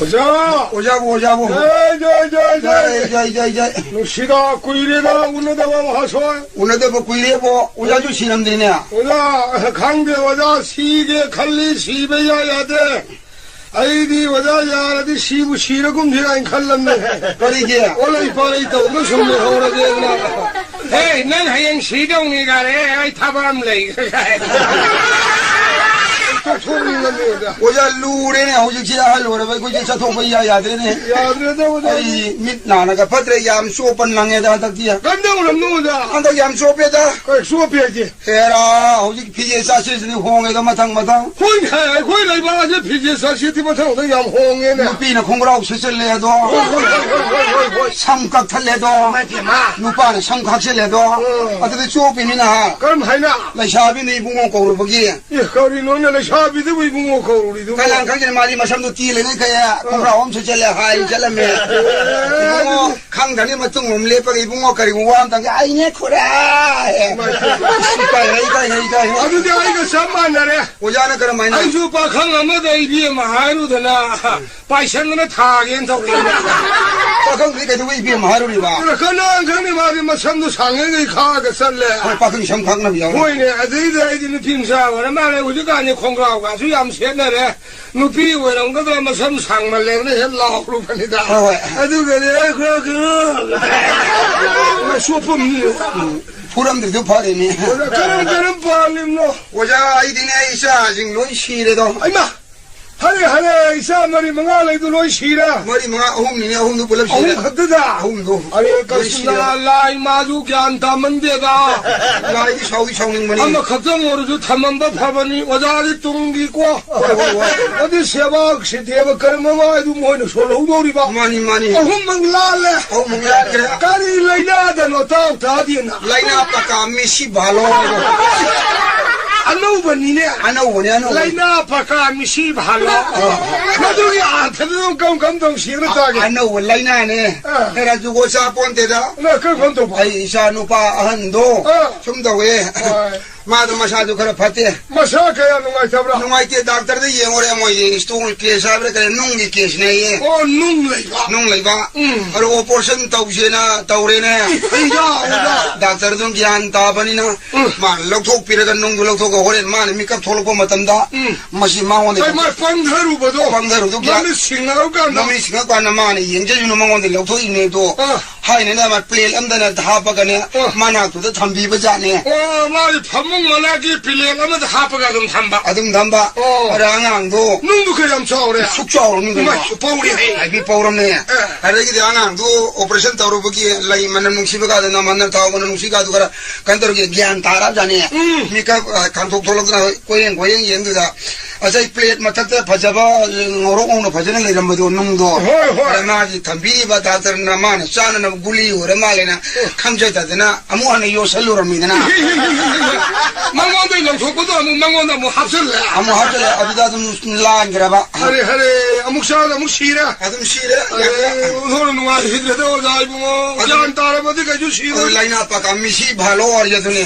오자고. 시다 구이래다 운에다가 와서 오늘도 뭐 구이래보 오자주 시남들이네. 오자 강대 오자 시계 칼리 시배야야 돼. 아이디 오자 야라디 시부 시라금 제가 칼랐네. 그러게. 원래 이빨에 있다 오늘 somne 호라 되나. 에이 난 하양 시동이 가래. 아이 타밤래. 오자 루레네 호직시야 할로래 그지 차토바야 되네. 야드레다 오자. 아이 밑나나가 파트레 얌 쇼펀랑에다 딱디야. 간다고는 누구다. 한다 얌 쇼페다. 그 수업해야지. 해라 호직 피제 사실은 홍에도 마탕 홍해 거기다 이봐가지고 피지에서 시티부터 오늘 양홍에네. 누피는 콩그라고 실실래도 삼각 탈래도 누빠는 삼각 실래도 어떻게 쇼피니나 그럼 하이나. 나 샤비는 이붕어 거로 보기 예, 거리 너네 샤비도 이붕어 거리도. 가장 강제는 말이 마삼도 띠래는 그야 콩그라 엄청 잘래 하이 잘라매 이붕어 강단이 맞던 옴레빠가 이붕어 거리고 와한단 게 아이네 코라 이까 아주 내가 이거 삼만나래. 오자는 그런 많이 아이 주빠 강아마다 이비에 마하루드나 빠이션나 타겐 더그린다. 빠강 그게 되고 이비 마루리 봐 그래 그난 강네 말이 마삼도 상행이 가게 살래. 빠강 형광나비야 보이네 아들이다 이제는 빙사하거나 말해 우리가 아니 콩가고 가서 얌새나래 누피 왜런 거도 마삼 상말래는 헬라우로 보니다. 아주 그래 수업은 보람들도 바래네 그럼 빨리노. 오자 아이디네 이사 지금 논 시래도 아이마 하네 이사 말이 망할래도 너 시라. 머리 mga ahum이네 ahum도 불럽 시래 갔다. ahum도 아니 그스나 라이 마주 간다 문제다. 라이 사우디 사우ning 머니 아마 걱정으로 탐만바 파바니 와자리 뚱기고 어디 세박 시대바 그러면아도 뭐는 솔로우리 봐. 많이 어흥만 라래. ahum야 그래 까리 라이나다 너 다디나. 라이나 아빠가 미시 발로 안나우바니네. 아나오네 아나오 라이나 파카 미시 발로. 나도 야 태도 감동 시르다게. 아나오 라이나네 해가지고 사본데다 나 그건 봐. 아이 이사 누파 아한도 좀 더 왜 마도 마사도 그래 파테 마사카야 누가 잡라. 농아이테 닥터도 예모래 뭐 스토글 케사브레 그래 농기 케스네 농레가 그리고 오퍼레이션 타우시나 타우레네 닥터도 기안 타바니나 만 럭톡 피르가 농도 럭톡 호레 만 미캅 톨고 마탐다 마시 마원데 정말 방대로도 방대로도 나는 싱나고 간다. 너미 싱가관나 마니 영제주는 망원데 럭톡 이네도 하이네나 마 플레일 암다나 다바가네 마나도 담비바자네 말이 밥먹만하기 빌레가면 하프가 좀 담바. 아dum 담바 랑앙도 눈도 그냥 저래. 숙주하는 거 뽀우리 해. 아이 뽀우람네 아래기 랑앙도 오퍼레이션 타로 보기 라이 만나 농시가 나 만나 타고 농시가 두가라 간더게 기안 따라자네 미카 감독 돌럭나 고행 연두다 아자이 플레이트 마탁다 바자바 오로오노 바자는 레람도 농도 라마지 담비바 다더나 만 싸나 굴리 오라말레나 감자다나 아무 하나 요살로랍니다 망원도 영속보다 망원도 뭐 합설래. 아무 하절에 어디다 좀 라안그라봐 하래 아묵사다 아묵시라. 아좀 시래 너는 누가 히드레도 자이부모 ያን 따라버디 가주 시로. 라인 아빠가 미시 발로 어리더니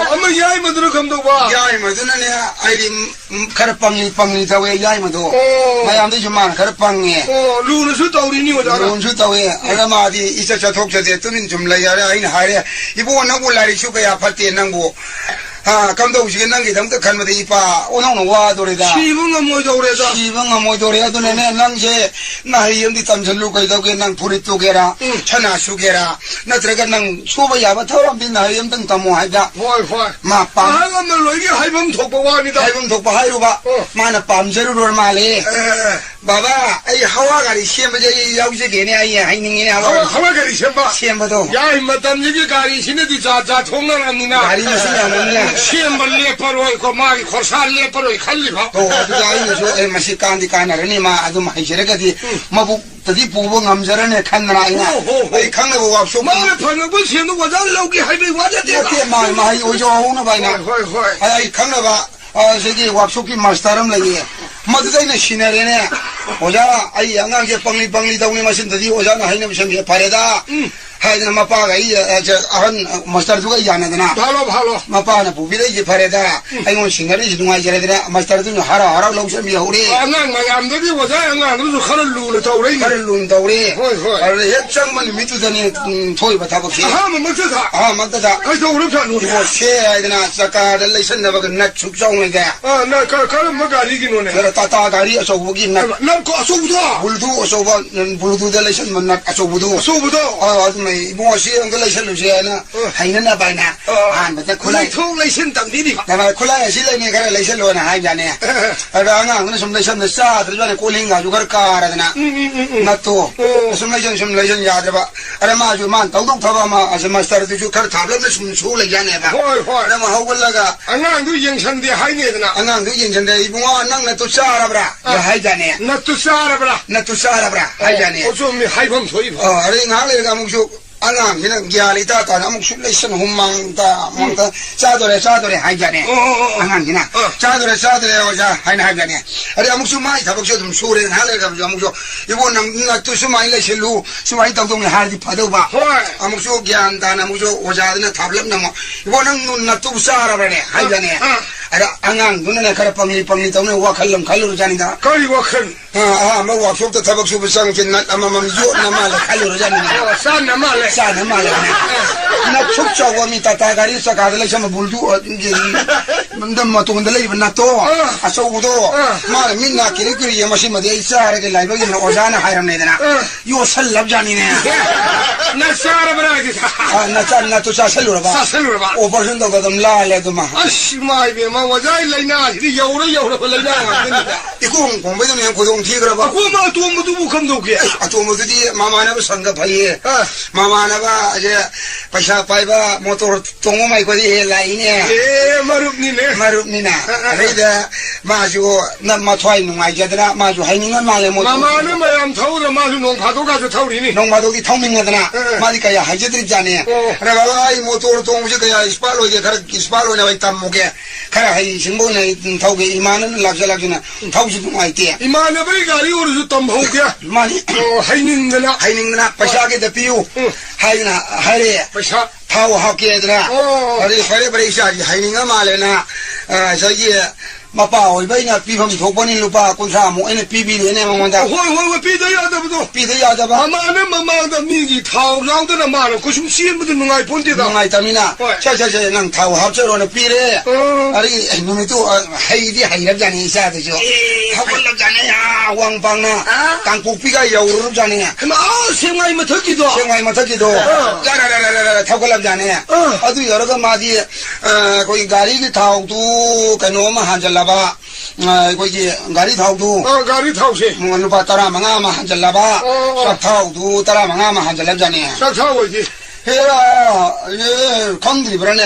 엄마 야이만 들어 감독 봐. 야이마드는 아이디 카르빵이 타왜 야이마도 마야암도 좀 많아 카르빵이 루는 수다우리니 오잖아. 룬 수다왜 알라마디 이자자 독자데 뜨는 좀 라야래 아인 하래 이보 나고 라리 슈가야 팔때 난고 감독우시게 난게 담도 간마다 이빠 오늘 와도래다 시분가 뭐도래다. 시방아 뭐도래도 내내 낭제 나이 염디 땀절루고 이다고 난 불이 쪼개라 천하 슈게라 나 들어가 난 수바야바 터람비 나이 염등 담모하자 호이 마빵 하가멜로 이게 하이범 독보관이다. 하이범 독바 하이루바 마나 빰제루를 말해 바바 이 하와가리 시엠바제 야우제게네 아이 하이닝이네 하와가리 시엠바 시엠바도 야 임마 땀얘기 가리 시네디 자자 통나랍니다. 가리 무슨 야문이야 시엠바 레퍼로 있고 마기 코살 레퍼로 칼리가 또 어디가 이거 에 마시 깐디 까나르니 마 아주 마이셔가디 마부 tadi pubo ngamjara ne khan na ina ai khang na wa so ma le phang ba chen no wa za lau ki hai be wa de de ke mai mai o jo ho na ba na ai khang na ba segi workshop ki masteram lagi madai na shinare ne oja ai anga ke pangli dauni machine tadi oja na haine machine pareda 하이나 마빠가 이 아한 마스터즈가 이하나더나 발로 마빠는 부비를 이제 바래다 아이고 신가리 지동아 이래더라 마스터즈는 하라 놓으셔미 우리 안나가암들이 보자 안나도 칼을 누르 더우리 칼을 누른다 우리 호이 아래 핵장만 밑으더니 토이 바타버키 하면 맞다 아 맞다 아이도 우리 편 누르 이거 쉐야이나 사카를 레이선나가 나 축정이게 아나 칼을 뭐가리기 노네 그래 따따가리 어서보기 난거 소부다 불도 어서봐 불도 레이선 만나 어서부도 소부다 아줌마 이봉아 시행 그 레이선을 쉐야나 하이나 바이나 아 맞다 콜라이 레이션 담디리 내가 콜라이 실내니 그래 레이선로나 하이자네 아가 좀 레이선 싸 들전에 콜링 가지고 갈까라더나 나또 좀 레이선 야들봐 아래 마주만 더욱 더봐마 아주 마스터도 주 칼 답을 좀 소래잖아 봐 호이 그러면 하고라가 안나도 영천대 하이네드나 안나도 인전데 이봉아 낭나 또 싸라브라 야 하이자네 나또 싸라브라 나 또 싸라브라 하이자네 어좀이 하이범 소이 아래 나를 가무쇼 안나 그냥 기알이다 다 아무 술레션 혼망다 뭔가 짜도래 하이자네 안나기나 짜도래 오자 하이나 하이자네 아래 아무 술 많이 타박쇼 좀 소래 나를 가무쇼 아무쇼 이거 나또 술 많이 레실루 술 많이 당동이 하지 파도 봐 아무 술 기안다 아무쇼 오자드나 답ለም 나뭐 이거는 나또 싸라브네 하이자네 아래 안강 눈에 가라 빵이 때문에 와 칼로 자니다 거리고 큰 뭐 와쇼도 타박쇼 부상 진나 아마만 요 나말 칼로 자니다 산나 말래 싸네 말이야. 나 축적와 미타 다가리 사가들 좀 불도 이제 뭔가 또 근데 이번 나또 아서고도 말 민나 기리기리 마시 마디 이사하게 라이브에 오자나 하이람네나 요 살랍자니네 나 싸라브라기 나 또 살루라 봐 오퍼션도 거든 라래도 마 아씨 마이베 마 와자이 라이나 이 여우라 라이나 이거 공부도 그냥 고동 티그라 봐 고마 도무도 부컴도게 도무도디 마마나 상가 파이 마마나가 이제 पैसा पाइबा मोटर तोंगो माइ कोदी लाइने ए मारुपनिना रेदा माजु न मथ्वाइ नुंगाइ जदरा माजु हाइनिंगा माले मोटर मामाने मायाम थौर माजु नों फादोगाजु थौरिनि नों मादोगी थौमिंगदना मादि कया हाइजद्रि जाने रे बाबा आई मोटर तोंगु कया स्पाल होगे खर स्पाल होने बाइ तमोगे खर हाइ सिंबो ने थौगे इमानन लागजलागना थौजु नुंगाइते इमाने बइ गाडी ओरजु तमहोगे मानि हाइनिंगना पैसा के दपियु हाइना हाइरे पैसा थाव हाकेदरा अरे फरे इसाजी हाइनिंगा मालेना सगी मपा होइबैना पिफम थोपनि लुपा कुंसा मो एने पिबिलेने ममंदा होय पिदे यादबा माने ममांदा मिगी थाव राउदना मानो कुसुम सिमबुद नुंगाइ पोंदिदा नुंगाइ तमिना छा नंग थाव हापचरोना पिरे अरे नुमितु हाइदि हाइरब जाने इसादजो हावलब जाने या वांपांना कांपोपिगा यौरब जाने मा सेंगाइ मथकिदो यारा थावगलब जाने अदु यरगा मादि कोई गाड़ी की थाव तू कनो हाजला कोई गाड़ी थाव से लुपा तरा मंगा हाजलबा थाव तरा मंगा हाजलब जाने हेरा ये कंद्रिब्रने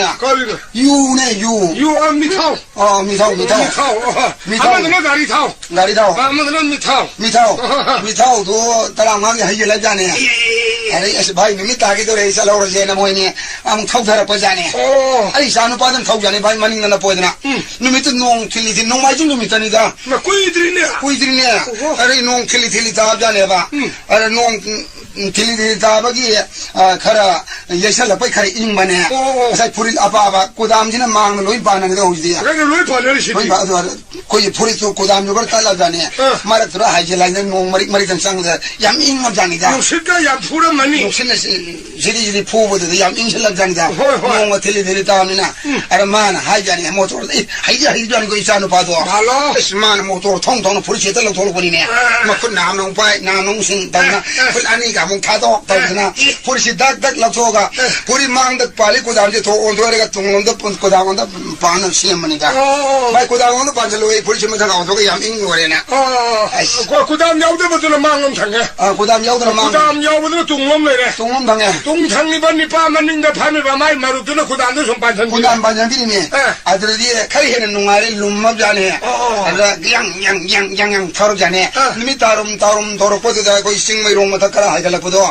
युने यु मिथाव मिथाव तो तरा मंगा हाजलब जाने अरे ऐसे भाई निमित्त आगे तो ऐसा लोग रहे ना मोइने हम थाव धरा पर जाने अरे सानु पादन थाव जाने भाई मनिंग ना पोदना निमित्त नोंग थिली नोंग माइजु निमित्त निदा कुइद्रिने अरे नोंग थिली ता जाने बा अरे नोंग थिली ता बगी खरा यैसा लपै खरे इंग बने ऐसा पुरी अपा कोदाम जिना मांग लोई पाना ने होजदिया अरे लोई पाले छि कोई पुरी तो कोदाम जो करता ला जाने मारे थोड़ा हाइजे लाइन नोंग मरी संग याम इंग जाने दा सिका या फुरा मनी जिरी फुबदे याम इंग ला जाने दा नोंग थिली तामिना अरे मान हाइ जाने मोटर हाइ जाने को इसानु पादो हालो मान मोटर थोंग पुरी छेत लो थोल कोनी ने मखुन नाम नोंग पाइ नाम नोंग सिंग तंगना फुल अनि का मुंग थादो तंगना पुरी दक लथोगा पुरी मांग दक पाली कोदाम जे थो ओंदोरेगा तुंगलों द कोदाम द पान सेम मनी दा भाई कोदाम द पान लोई पुरी छम थगा ओंदोगा याम इंग वरेना कोदाम याउदे बदल मांगम थंगे कोदाम याउदे तुंगलों लेरे तुंगलों थंगे तुंग थंगनि बनि पा मनिंग द फामे बा माइ मारुदुना कोदाम द सम पान कोदाम पान बिनि ने आद्रदि खरि हेन नुंगारे लुमम जाने अरा yang थर जाने निमि तारुम तोर पद दा कोई सिंग मै रोंग मथा करा हाइदल pudo.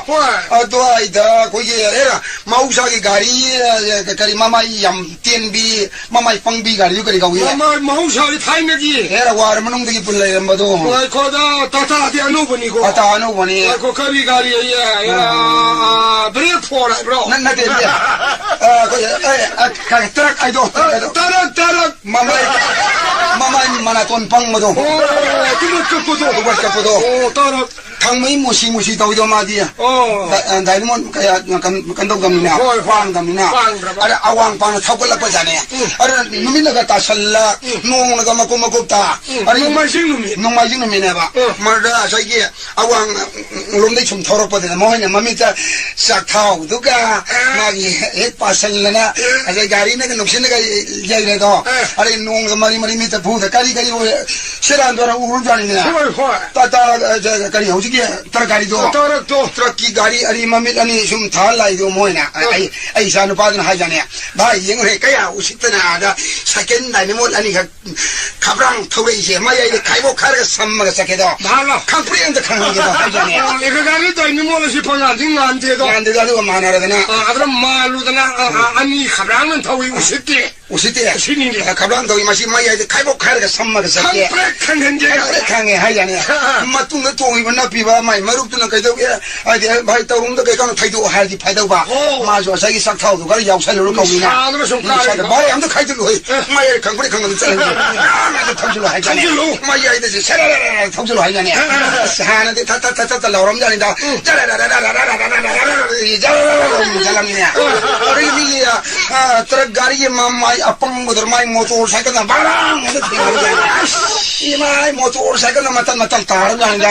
Tua ida kuye era mausagi gari mama yam tienbi mama pangbi gari yu kari kawi. Mama mausagi thai nagi. Era war manung digi pullai rambado. Ko da tata ti anu bani ko. Tata anu bani. Ko kari gari ya break for bro. Nanna de. Truck I do. Tarak. Mama mana ton pang mado. Buat kapudo. Tarak. Kangmai musi tau do madia. Daimon kaya kandog gamina. Wang gamina. Ada awang pan thakul apa jane. Ada numin naga tasalla nong naga makumata. Ada nong numina ba. Marda asai awang lomdai chum thorok pa de mohina mamita sak thau duga magi ek pasan lana asai gari naga nuksin naga jai re do. Ada nong mari mita phu da kari seran dora urul jani na. Tata kari hausi तरकारी दो ट्रक की गाड़ी अरे मम्मी अनी सुम था लाई दो मोइना ऐसा अनुपादन हाय जाने भाई ये है क्या उसी तरह आजा सेकंड दाने मोल अनी का खबरंग थोड़े से मैं ये खाइबो खार का सम्मग सके दो कंप्लेंट खाने के दो हाय जाने एक गाड़ी तो इन्हीं मोल से पना दिन आंटे दो माना रहे ना अगर मालू तो ना अनी खबरंग थोड़ी उसी ते खबरंग थोड़ी मशीन मैं ये खाइबो खार का सम्मग सके खाने हाय जाने मतुंग तो ही बना पीवा माई मरुक तुना कह दो आदि भाई तरुण तो कह थाई दो हाल दी फायदा बा मा जो सही सक थाउ तो याव sai lu kong ni na भाई हम तो खाई दो माई खंगपुरी खंग चल मैं तो थम चलो हाय जाने माई आई दे से थम चलो हाय जाने हाना दे था लौरम जाने दा jalan ni ya और ये ट्रक गाड़ी ये माई अपंग उधर माई मोटरसाइकिल ना barang ये माई मोटरसाइकिल ना मतन तार जाने दा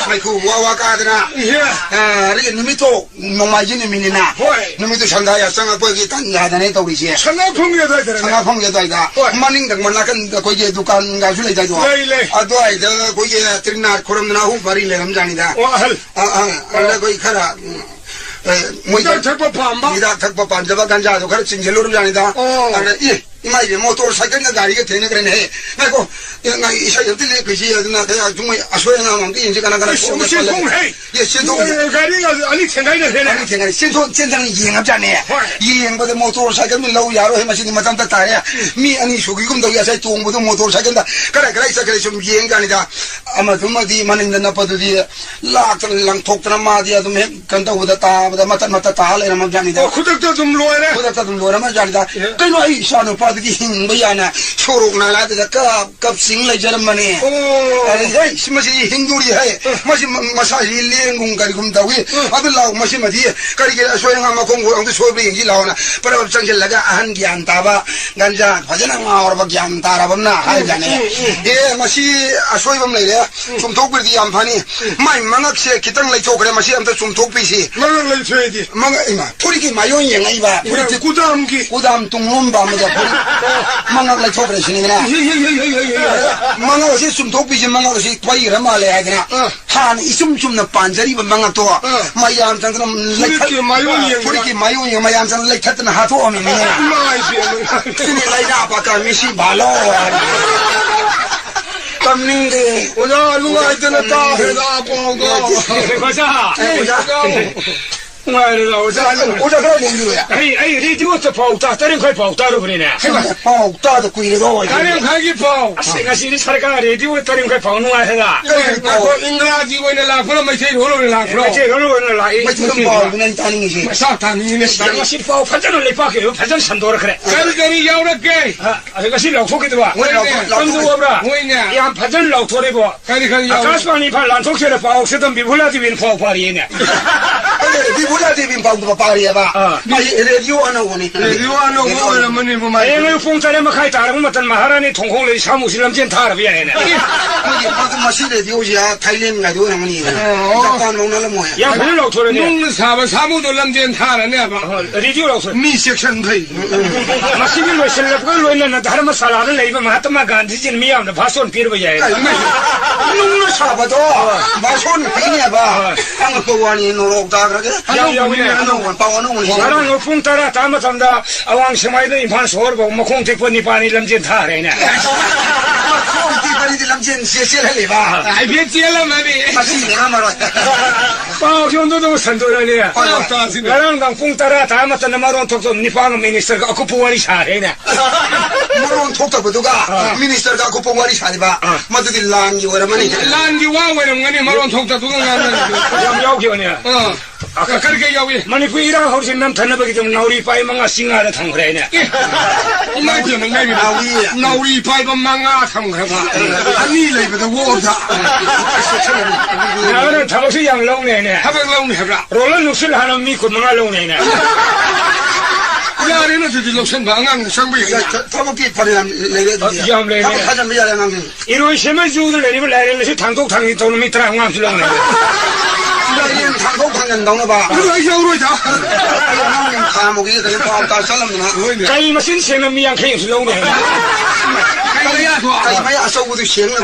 मैं को wawa ka dana ri numito nomaji ni minina numito sanga ya sanga ko gi tan ya dane to ri je sanga phung ye dai da maning dang mana kan ko je dukan ga su le dai do ado ai da ko je trina khoram na hu bari le ram jani da ala ko khara moi da thak pa pam jaba ganja do khara chinjelo ru jani da ala इमाई में मोटरसाइकिल का गाड़ी के थे नगरे ने मैं को ना इसा जल्दी ले किसी ना क्या तुम असोय ना हम की इंजी करना ये सिंधु गाड़ी का अली ठेंगाई ने अली ठेंगाई सिंधु सेंटर ये ngap जाने ये बदे मोटरसाइकिल में लो यारो है मशीन मतम ता तारे मी अनि सुगी गुम दो यासा तोंग बदो मोटरसाइकिल दा करा इसा करे सुम ये गानी दा अमा तुम दी मनिंग न पदु दी लाख लंग ठोकना मा दिया तुम कंत उदा ता मत ता ले न जानी दा खुद तो तुम लोए रे म जानी दा कई नो ईसा नो की हिंग ना छोरोक नाला कब सिंह ले जर्मनी मसी हिंदूरी है मसी मसा लेंगुम करीगुम तवी अब लाओ मसी मधी करीगे सोयंगा मकोंग अंग सोबे हिंगी लाओ ना पर अब चंगे लगा अहन ज्ञान ताबा गंजा भजन और ज्ञान ताराबम ना हाय जाने ये मसी असोयबम ले रे तुम थोक बिरदी याम फानी माय मंगक से कितंग ले चोकरे मसी हम तो तुम थोक पीसी मंगक ले छेदी मंग इमा थोड़ी की मायो येंगाई बा कुदाम तुंगलोम बा मजा मंगक ले छोकरे सिनी ना मंगक से सुम थोक पीसी मंगक से त्वई रमा ले है ना हान इसुम न पांजरी ब मंगक तो मायाम चंद्र थोड़ी की मायो ये मायाम चंद्र ले खत न हाथो अमी ने सिनी ले ना पका मिसी भालो कमिंगे ओजा लुआ इतना ता है दा पोंगो我这个领路呀，你就这跑大，当然快跑大了不呢？跑大的贵了多。当然快去跑，是你参加的，就当然快跑弄啊是吧？应该机会呢，拉不了没车路了，拉不了，没车路了拉。没车跑，不能打你去。啥打你呢？我是跑，反正你跑去，反正很多了可能。跟你要了给，这个是老托给的吧？老托不啦？呀，反正老托的不？看要。刚说你跑老托去了跑，是等比不了这边跑的呢。比不了这边跑不跑的吧？那radio ano我呢？radio ano我了么你不买？因为风在那么开大了，我们等马哈呢，通红的沙木是那么见他了别呢。我马西的radio是台联来的那么呢？当弄那了么呀？呀，不是老托的呢。弄沙木都那么见他了呢吧？radio老托。你写身体。马西的没事了，不过那他们沙拉的来吧，马他妈干这件没样的，怕算别的不也？弄了 차봐도 마손 비냐봐 안 거와니 노록다 그러게 안농원 빠원농원 나랑 노풍 따라 담아탄다 아왕 심하이도 인판 소르고 뭐 공택권 이판이 람진 타래네 공택권이 람진 세세래봐 아이别接了 말이 마신 내가 말아 빠형도도 산도라네 나랑 당풍 따라 담아탄다 마론 톡톡 니판 미니스터가 아쿠푸와리 사래네 마론 톡톡부도가 미니스터가 아쿠푸와리 사리바 마드디 랑기 오라마니 랑기 와와는 거니 마론 톡톡 두고 가는 야우기오네 아까 그렇게 야우이 마니푸이랑 혹시 남 타나버기 좀 나우리 파이 망아 싱하다 탕그래네 이마지는 나비 나우리 파이 망아 탕그래봐 아니 레이버도 워다 나는 타고시 양롱네네 하백롱네 해라 롤런 녹슬 하는 미고 망아 롱네네 야래는 저기 녹슨 방안 상부이 타복기 버리람 레레디 야음레네 하자 미야랑 이런 셈을 주들 내리면 레레는 당독탕이 도는 밑으로 왕수 롱네 이런 당독탕은 넣어봐 그거 이상으로 자 감옥이 그냥 빠다 살람나 가이 마신 셈은 미양 케이스 롱네 가이마야 소고도 시행나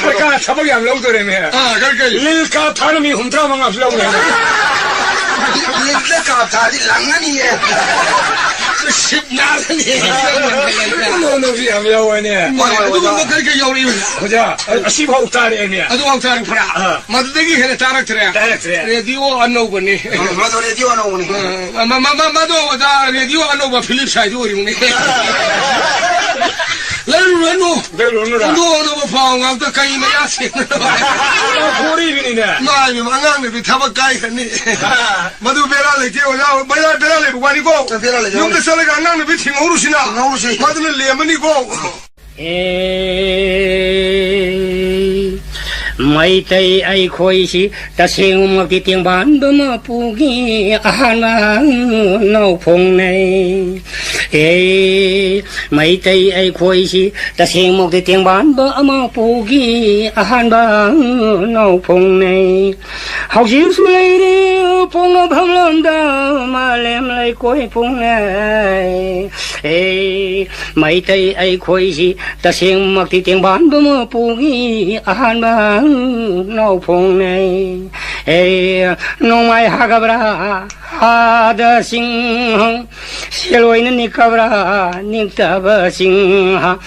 그러니까 차박이 안 나오더라며 그러니까 일가 타름이 훔쳐만 앞서고 일가 타지 랑아니에 십나라니 너는 안 배워네 누가 그렇게 요리 보자 10억 달이네 ಅದು ಹೋಗ್ತಾರೆ ಪರ ಮದದಿಗೆ ಹೇಳ ಡೈರೆಕ್ಟರ್ ರೇಡಿಯೋ ಅನ್ನೋಬನಿ ಮದು ರೇಡಿಯೋ ಅನ್ನೋಬನಿ ಮದು ರೇಡಿಯೋ ಅನ್ನೋಬ ಫಿಲಿಪ್ಸ್ ಆಯ್ತು ಇವನಿ ಲರು ಅನ್ನೋ ಫಾಂಗ್ ಅಂತ ಕೈ ಮಯಾಸಿ ಕೋರಿಬಿನಿನೆ ಮಾಯಿ ಮಂಗಾಂಗ ಥಬಕಾಯಿ ಕನ್ನಿ ಮದು ಬೇರಾಲೆ ಕೇವಲ ಮಯ ಬೇರಾಲೆ ವಾನಿಗೋ ಯುಂಗ ಸಲಗ ಅನ್ನಂಗ ಬಿಥಿ ನೋರುಸಿನ ಮದನ ಲೇಮನಿಗೋ Maitai ai khoi si ta seng ma ti tiang ban ba ma pu gi han ma nau phong nei maitai ai khoi si ta seng ma ti tiang ban ba ma pu gi han ba nau phong nei hau ji su lei de phong no pham lam da ma lem lai koi phong nei maitai ai khoi si ta seng ma ti tiang ban ba ma pu gi han ba nâu phong này nông mai ha cabra ha da sing xeloi ni cabra ni ta ba sing ha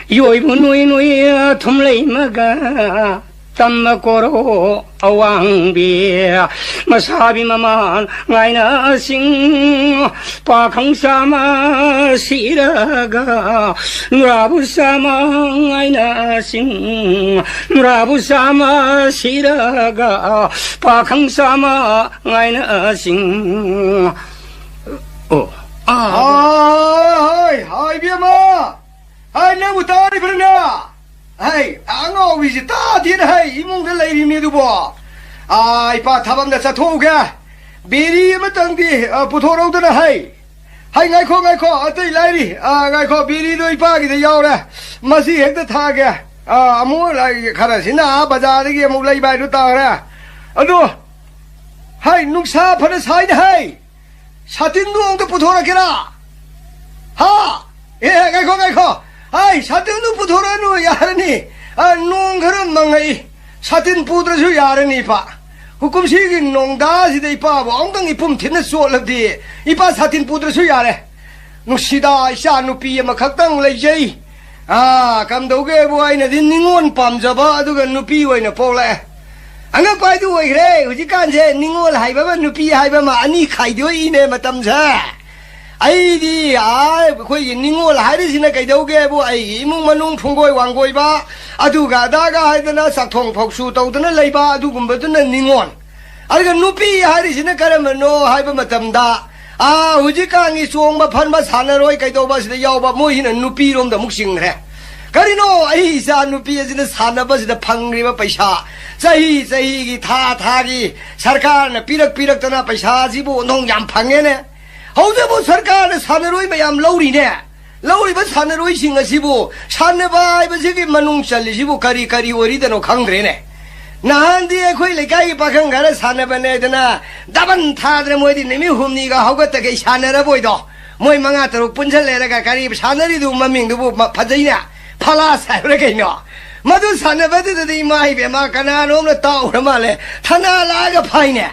yoi bu nui thum lei ma ga tam ko ro awang bi ma sa bi ma man ngai na sing pa khang sa ma si ra ga ra bu sa ma ngai na sing ra bu sa ma si ra ga pa khang sa ma ngai na sing oh hai bia ma hai na bu ta ri phna hai ang o wi ta ti hai imong da lai mi du bo ai pa thabam da sa tho ga biri ma tang di pu tho ro da hai hai ngai kho atai lai ri ngai kho biri doi pa gi da yaw la ma si hek da tha ga amu lai khara sina bazar gi amu lai bai du ta ra adu hai nuk sa phana sai da hai satin du ong da pu tho ra ke ra ha ngai kho ai satin du pu tho ra nu ya ni nong kharam mangai satin pu tra su ya ni pa hukum sigi nong da si dei pa bo ong dang ipum thin na so lab di ipa satin pu tra su ya le nu sida sha nu pi ma khak tang lai jei kam do ge bo ai na din ningon pam ja ba adu ga nu pi wai na po le anga pai du wai re hu ji kan je ningol hai ba nu pi hai ba ma ani khai dio i ne ma tam sa ai di ai khoi ningol hai ri sin na kai do ge bo ai imung manung phungoi wanggoi ba adu ga da ga hai da na sak thong phok su to da na lai ba adu gum ba da na ningon ai ga nu pi hai ri sin na karam no hai ba ma tam da hu ji ka ngi song ba phan ba san na roi kai do ba si da yaw ba mo hin nu pi rom da muk sing re karino ai sa nu pi sin na san na ba si da phang ri ba paisa sahi gi tha gi sarkar na pirak ta na paisa ji bo nong yam phang ne hauze bo sarkar na san roi ba yam lauri ne lauri ba san roi sing a si bo san na bai ba si gi manung chal si bo kari ori da no khang re ne nan di khoi le kai pa khang ga san na ba ne da na daban tha dre moi di ne mi hum ni ga hau ga ta ke san na ra boi do moi manga taru pun chal le ga kari san ri du ma ming du bo pha jai na ဖလာဆိုင်ရကိနော်မသူဆန်တဲ့ဘက်တည်းမိုင်းပဲမကနာလုံးနဲ့တောက်ရမလဲဌာနလာကဖိုင်းနေ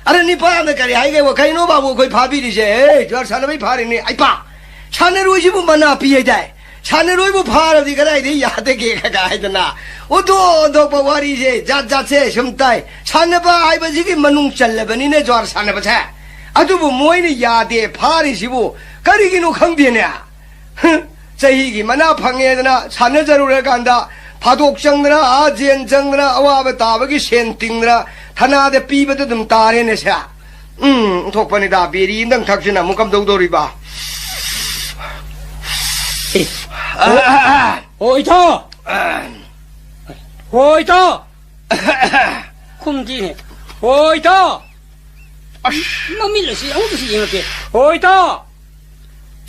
အဲ့ဒီပါမကရဟိုင်ကဝခိုင်နိုးပါဘူးခွေဖာပြီးဒီရှေကျော်ဆန်တဲ့ဘိဖာနေအိုက်ပါချာနေရူရှိဘူးမနာပြည့်တဲ့ချာနေရူဘူးဖာရဒီကလိုက်ဒီရတဲ့ကေခကဟိုက်တနာဥတော့ဘဝရီရှေဂျာဂျာဆေရှုံတိုင်ချာနေပါအိုက်ပါစီကမနုံချက်လေဘနီနဲ့ကျော်ဆန်တဲ့ဘချက်အတူဘူးမွေးနေရတဲ့ဖာရီရှိဘူးကရီကင်းကိုခံပြင်းနေဟမ်စေဟီကမနာဖငယ်ဒနာချာနေကြရူရကန်တာ파독정들아 아젠정들아 아와베다베기 센팅들아 하나데 삐베도 좀 따레네샤 독반이다 비리인당 탁시나 무감동도리바 오이터 오이터 쿰지네 오이터 뭐 밀러시 아무도시 이렇게 오이터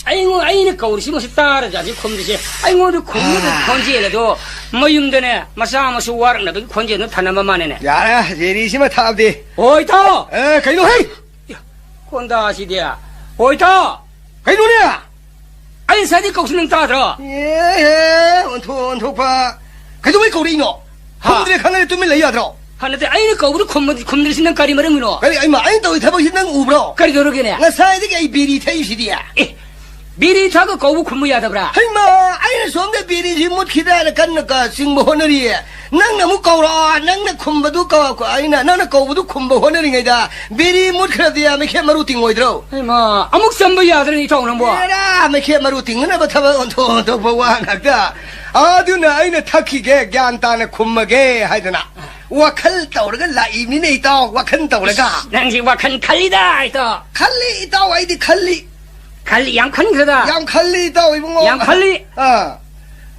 아이고 아이는 거울이 무슨 따라자지 콤지시 아이고도 콤지도 콘지에라도 뭐 юм되네 마사마수 와르나 그 콘지는 타나마마네네 야야 제리시마 탑디 오이터 에 가이노 헤이 콘다시디야 오이터 가이노냐 아이 사디 거수는 따들어 예예 원토파 가이노 왜 거리노 콤들이 강에 뚜밀 레이아들어 하는데 아이는 거울이 콤들시는 까리마랑 이노 가리 아이마 아이 또 타보시는 우브로 까리 저러게네 나 사이드게 이 비리 테이시디야 미리 타고 거울 콤무야다브라 하이마 아이는 손대 비리지 못 기다려 간나까 싱모 호너리 낭나 무거워라 낭나 콤바도 까고 아이나 나나 거울도 콤보 호너리가이다 비리 못 그러디야 메케 마루 띵고이드로 아이마 아묵 선보야들은 이 통은 뭐 에라 메케 마루 띵나 버타바 온토 보와 낙다 아두나 아이나 타키게 간다네 콤마게 하이드나 와칼 떠오르가 라이미네 있다 와칸 떠오르가 낭시 와칸 칼리다 있다 칼리 있다 와이디 칼리 칼리 양칸 그러다 양 칼리 있다 이봉어 양 칼리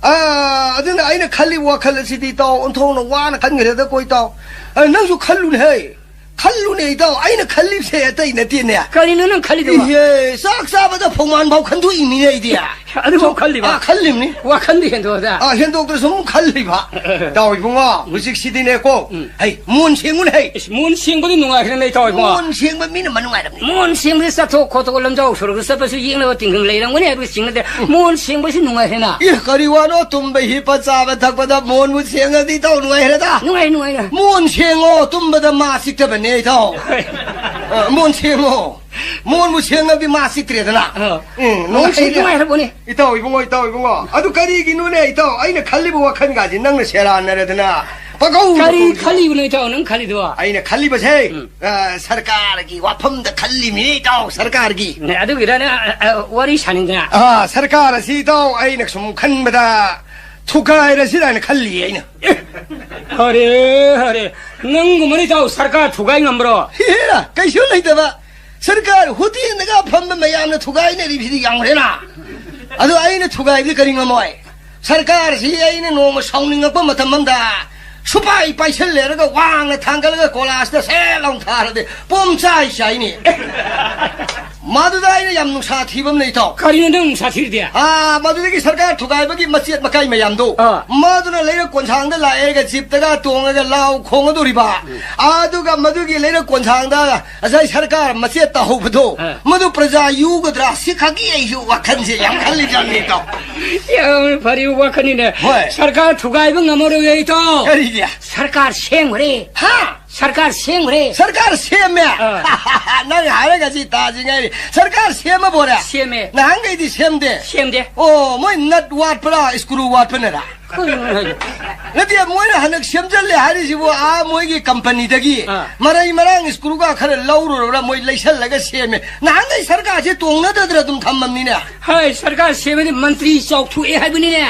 아두나 아이나 칼리 와칼 시디 있다 온토는 와나 간 그래도 고 있다 낭수 칼루네 칼루네 있다 아이나 칼립세 있다 이네 띠네 칼리는 칼리도 예 싹싹하다 봉만 바칸도 이미네 이디야 아이고 칼리봐 칼림니 와칸도 현도다 현독들 좀 칼리봐 다오이봉아 무식 시디네 고 헤이 문싱문 헤이 문싱보도 누가 그러네 다오이봉아 문싱문 미는 만능하답니 문싱보도 사토 코토골람 자오 소르그 서버스 이응나고 띵근 레이랑 거네 그 싱는데 문싱보시 누가 해나 이 거리와노 tumbe 히파 짜바 탁바다 문 무싱어디 또 누가 해라다 누가 문싱어 tum바다 마식다바네 또 문싱어 문 무싱어디 마식드레다나 문싱 누가 해보니 이따 이봉어 아두 가리기 눈에 이따 아이네 칼리보와 칸 가지 낭나 쉐라 안 나래드나 바가우 칼리브네 자오는 칼리도와 아이네 칼리버세 सरकार기 와품다 칼리미 이따 सरकार기 네 아두 그러네 와리 사는구나 सरकार시 또 아이네 좀 칸마다 투가이라시라는 칼리 아이네 हरे नंगुमनी जाओ सरकार ठुगाई नंबरो हेरा कैसो लैतबा सरकार होती नगा फम मयामने ठुगाइने रिभिदि यांगरेना अदु आइने ठुगाइबि करिङ मोय सरकार सी आइने नोम साउनिङप मतममदा सुपाई पाइसलेरगा वाङना थांगलगा कोलासदा सेलाउं थारदे पोमचाइ साइनि मादुदाइने याम नुसा थिबम नै त करिने नंग साथिरदिया मादुदगी सरकार ठुगाइबगी मसियत मकाइ मयामदो मादुना लेर कोनसांगदा लाएगा जिपतगा तोंगगा लाउ खोंगदोरिबा आदुगा मदुगी लेर कोनसांगदा असाइ सरकार मसियत तहोबदो मदु प्रजा युगद्रा सिखागी आइयो वाखनसे याम खालि जानि त याम फरि वाखनिने सरकार ठुगाइब ngमरो यइ त करिदिया सरकार सेंगरे सरकार सेंगरे सरकार सेमे नंग हारेगा지 ताजिङाइ सरकार सेम बोरा सेमे नहांगैदि सेमदे ओ मोय नट वाटपरा स्क्रू वाटपनेरा नदि मोय हनक सेमजले हारिसिबो मोयगी कंपनीदगी मराई मरांग स्क्रूगा खरे लौरोरा मोय लैसलगा सेमे नहांगै सरकार से तोंगनदद्र दुम थम्मनिने हाय सरकार सेमेनि मंत्री चौथु ए हाइबनिने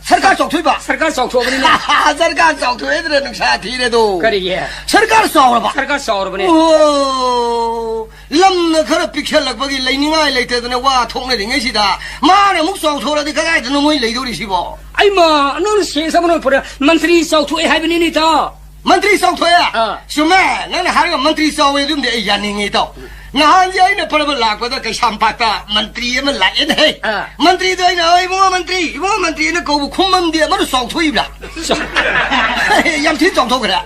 सरकार चौथुबा सरकार चौथुबनिने सरकार चौथुएद्र नुसा थिरेदो करिगे सरकार सौरबा सरकार सौरबने ओ लमन खर पिक्सलकबगी लैनिङाइ लैतेदने वा थोंनरिङैसिदा माने मुक चौथुरदि कगाइदनो मोय लैदोरिसिबो आइमा नों सेसबनो पुरा मंत्री चौथु ए हाइबनिने त मंत्री चौथुया सुमे नन हारगा मंत्री चौवे दुमदे यानिङै त नहांजे आइने परब लाकपदा कैसामपाता मंत्री एम लाएन है मंत्री तो आइने इबो मंत्री ने कौबु खुममदि मरु चौथुइब्ला याम थि चौथुखरा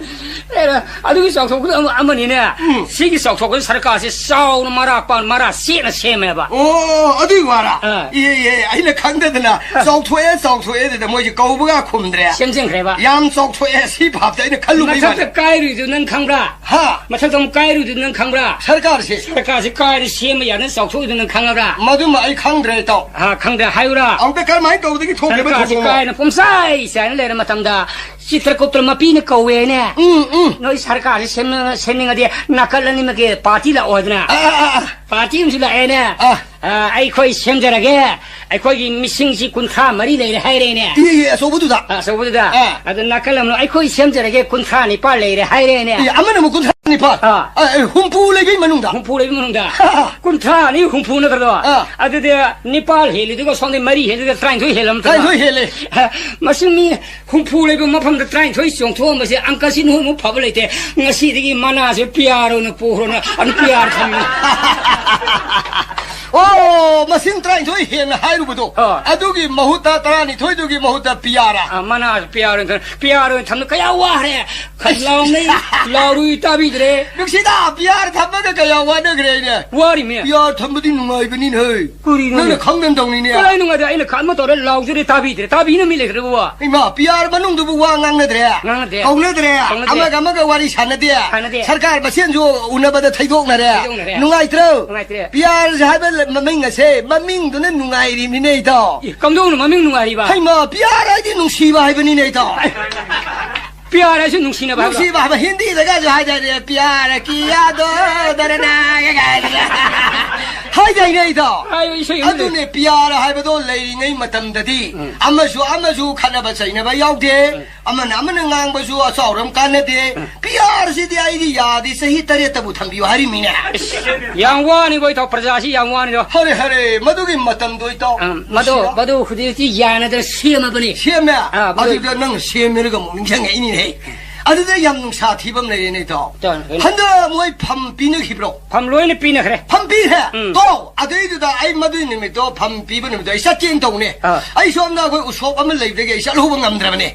아두기 썩속 어머니네 시기 썩속 살까지 싸우는 마라 씨는 셈해봐 어디 와라 예예 아이네 강대드나 썩토에 뭐지 거부가 쿰드래 심생 그래봐 얌 썩토에 시밥다 이네 칼로 비만 마차도 까이리 듣는 강브라 하 마차도 까이리 듣는 강브라 살까지 까이리 셈해야는 썩속 듣는 강브라 마두마 아이 강드래 또 강대 하유라 엉백깔 많이 거우더기 통계면 살까지 까이는 폼사이 사이는 레는 마탐다 시트라코트를 마피는 거웨네 너희 살까지 셈명하디 나칼라님에게 파티라 오드나 파티 음식라 애네 아이코이 셈자라게 아이코이 미싱시 군타 머리 내일 하이래네 예 소부두다 소부두다 아들 나칼라면 아이코이 셈자라게 군타니 빨래래 하이래네 아무나 뭐 군타니 파 훔푸레게 만운다 군타니 훔푸나 그러다 아들 니팔 헬리드가 손에 머리 헬리드가 트라인토이 헬럼 트라인토이 마싱미 훔푸레고 마팜다 트라인토이 송토 뭐지 안까시 너무 밥을 때 ngasidige 만나서 피아로는 포로는 안 피아르 참 마싱 트라인 토이 헨 하이루부도 아두기 마후타 따라니 토이두기 마후타 피아라 만나 피아르는 참 그야 와래 칼라오네 라루이 따비드래 역시다 피아르 탐바가 그야 와네 그래네 와리면 피아르 탐바디 누가이거니 해 너는 강명동이네 그래 누가다 아이는 감모도래 라우즈리 따비드래 따비는 밀래 그러고 와 이마 피아르 만웅두부 와강네드래 강네드래 아마가 와리 샤네데 सरकार बसेन जो उन्नबद थैदोक नरे नुगाइत्रो पियार जाबे ममिंगसे ममिंग दुने नुगाइरि मिने तो कमदोन ममिंग नुगाइबा हाइमा पियार आइदि नुसिबा हाइबनि नै तो पियार आइसु नुसिना बा नुसिबा हिन्दी जगा जो हाइ जाय पियार किया दो दरना गाइ हाइ जाय नै तो आयो इसो अदुने पियार हाइबदो लेरिङै मतमददि अमसु खनबा छैनबा याउदे अमन ngangbsu asauram kanade piar sidi aidi yadi sahi taretbu thambiyo hari mina yangwani boy to prajasi yangwani do hare madugi matam doi to madu khudi yana da shema bani shema adu nang shemir ga mungchang ini ne aduda yam nung sa thibam nei nei to handa moi pham pinu hibro pham loine pina khre pham pi he to adei da ai madu ni me to pham pi bani me to isa chen tong ne ai somna khoi usop am lei de ge isa lo ngam dra bani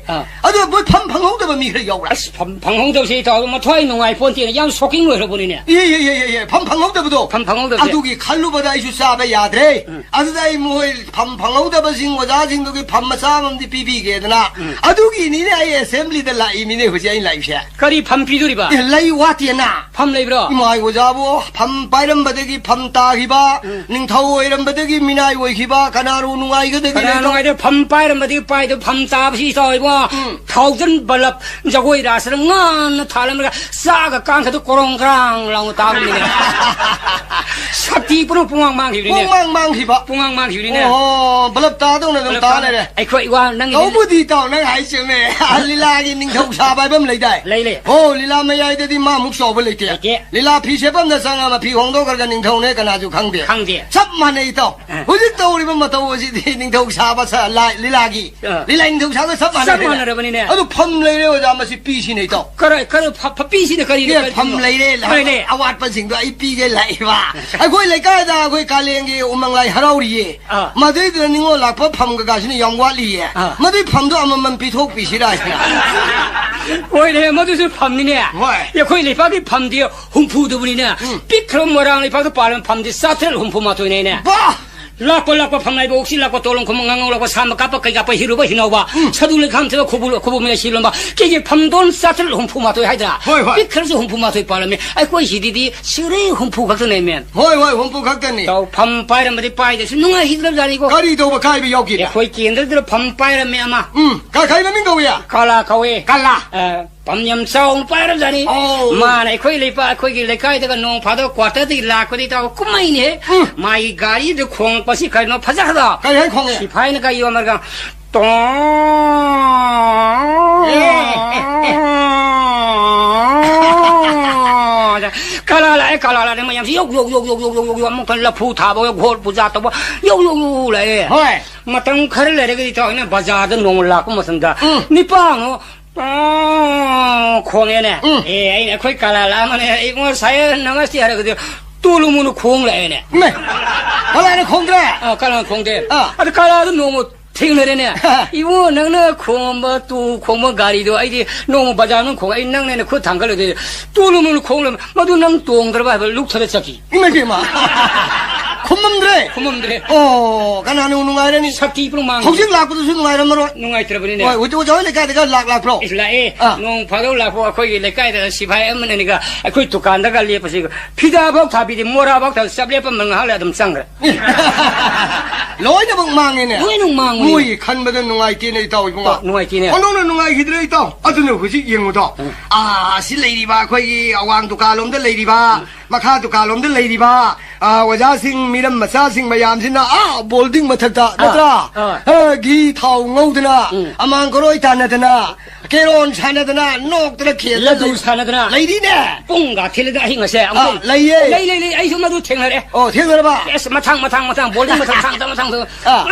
adu moi pham phang hong da mi khre yaw la phang hong da si to ma thoi nung ai phone ti yang shoking lo bani ne ye pham phang hong da bu do pham phang hong da adu gi khallu ba da isu sa ba ya dre adu dai moi pham phang hong da ba sing wa da sing do gi pham ma sa mam di pi pi ge da na adu gi ni ne ai assembly da la i mi ne ho ji करी फम पिदुरिबा लै वातिना फम लेब्रो इमाय वजाबो फम पाइरमबदगी फम तागिबा निंथौ ओइरमबदगी मिनाय ओइखिबा कनारु नुगाइगदगी नुगाइदे फम पाइरमबदगी पाइदो फम ताबसि तोइबो 1000 बलब जगोइ रासर ngन थालमगा सागा कांखदो कोरोंग्रां लाउ ताबनि शक्ति पुरो पुंगां मांखिबा पुंगां बलब तादो न ता ले आइखोइ वा नंग औबुदि ताउ नंग हाइसेमे लिलागी निंथौ साबाइबम लै ले हो लीला मैयाई दे मा मुख सौब लेते लीला फी सेपम द संग मा फी होंदो कर निंथौ ने कना जु खंगदे सब माने तो हुजि तौरिब मतौ जि निंथौ साबा स लीलागी लीला निंथौ साबा सब माने रे बनि ने अदु फम लेरे ओजा मसि पीसी नै तो कर पीसी ने करी फम लेरे अवाट प सिंग दो आई पी गे लाइबा अखोइ लेका दा अखोइ कालेंगे उमंग लाई हराउरिये मदै द निंगो लाप फम ग गासिनि यंग वालिये मदै फम दो अमम पिथोक पिसिरा ओइले मधुसु फमनिने यखोइ लेपागि फमदि हुमफुदुबनिने पिख्रम मरां लेपागि पालन फमदि साथेल हुमफु माथोइने ने लाको फमनाइ बोक्सि लाको तोलं खम ngangaw लाको साम काप कै काप हिरुबा हिनावबा सदुले खामथे खुबु मे सिलमबा केजे फमदोन साथेल हुमफु माथोइ हाइद्रा पिख्रसु हुमफु माथोइ पालमे आइ कोइ सिदिदि सिरे हुमफु खक्तने मेन होय हुमफु खक्तने तो फम पाइरमदि पाइदसु नुङा हिद्र जानिको करि दोबा खाइबे यौकि यखोइ केन्द्रदि फम पाइरमे अमा का खाइबे मिं गौया काला कवे काला पम्यम साउन पाइरम जानी मान अखोइ लेपा अखोइ लेकाइ दगा नों फादो क्वार्टर दि लाकोदि ता कुमाइने माइ गाडी द खोंग पसि खैनो फजाखदा कै है खोंगे सिफाइन का यो मरगा तो काला ने मयम यो मकन लफु थाबो घोर पूजा तबो यो ले होय मतंग खर लेरे गि तो ने बाजार द नों लाको मसंदा निपांगो खोंगेने आइने खोइ काला माने इमो साय नमस्ते हरगदि तुलुमुनु खोंग लाएने काला ने खोंग्रे काला खोंगदे अद काला द नों 听了的呢，因为那空么都空么咖喱多，哎的弄巴掌弄空，哎弄那空汤个了的，多了么空了，么都弄动的吧，录出来这个，你没听吗？空么的，空么的，哦，看那弄来的你，啥地不忙，好像拉不出去弄来的么咯？弄来这不呢？我找你盖这个拉不咯？是啦，弄爬到拉坡可以来盖的西派我们那个，可以杜干那个列不是个，皮大包他比的莫大包他十列不门好了，他们上了，来的不忙呢？我弄忙，我看不到弄来天的到一个嘛，弄来天呢，我弄来天的到，啊，真的回去应我到，啊，是来的吧？可以往杜卡龙的来的吧？马卡杜卡龙的来的吧？啊，我家姓米的马家姓马阳姓啊，啊，保定马特的，对吧？鸡头牛的呢，阿曼格罗伊坦的呢，给人产的呢，弄的铁那都产的呢，来的呢，蹦啊，听了的听个噻，啊，来耶，来，哎，什么都听了的，哦，听了吧？什么唱，保定唱，啊，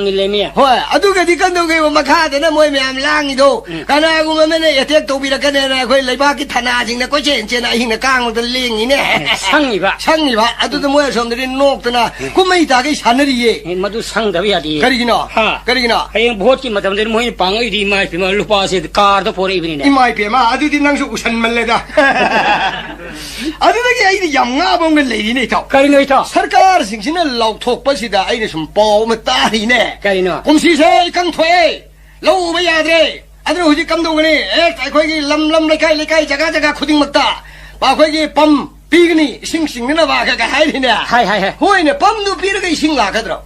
你来面，喂，啊，都给你跟到给我们看的那每面浪一头，看那我们那一天都比那个那会来把给他拿进来，过去见那听的讲的灵呢，唱一把，啊，都是每上的人弄的呢，我没打给产的耶，你们都唱的呀的，可以呢，哈，可以呢，还有不起嘛，咱们这每帮一点嘛，什么六八些卡都破了一边呢，你买别嘛，啊，都是能说什么来的，啊，都那个养啊，帮个来的那套，可以那套， सरकार सिंह ने लौटोक पसीदा आई ने संपाव में तारी ने 可以呢， उम सीसे कंग थोए लो में याद रे अदर हुजी कम दोगने ए ताकोई की लम लेकाई जगह खुदिंग मत्ता बाकोई की पम पीगनी सिंह ने वाका का हाई ने 係， होई ने पम नु पीर के सिंह ला कदरो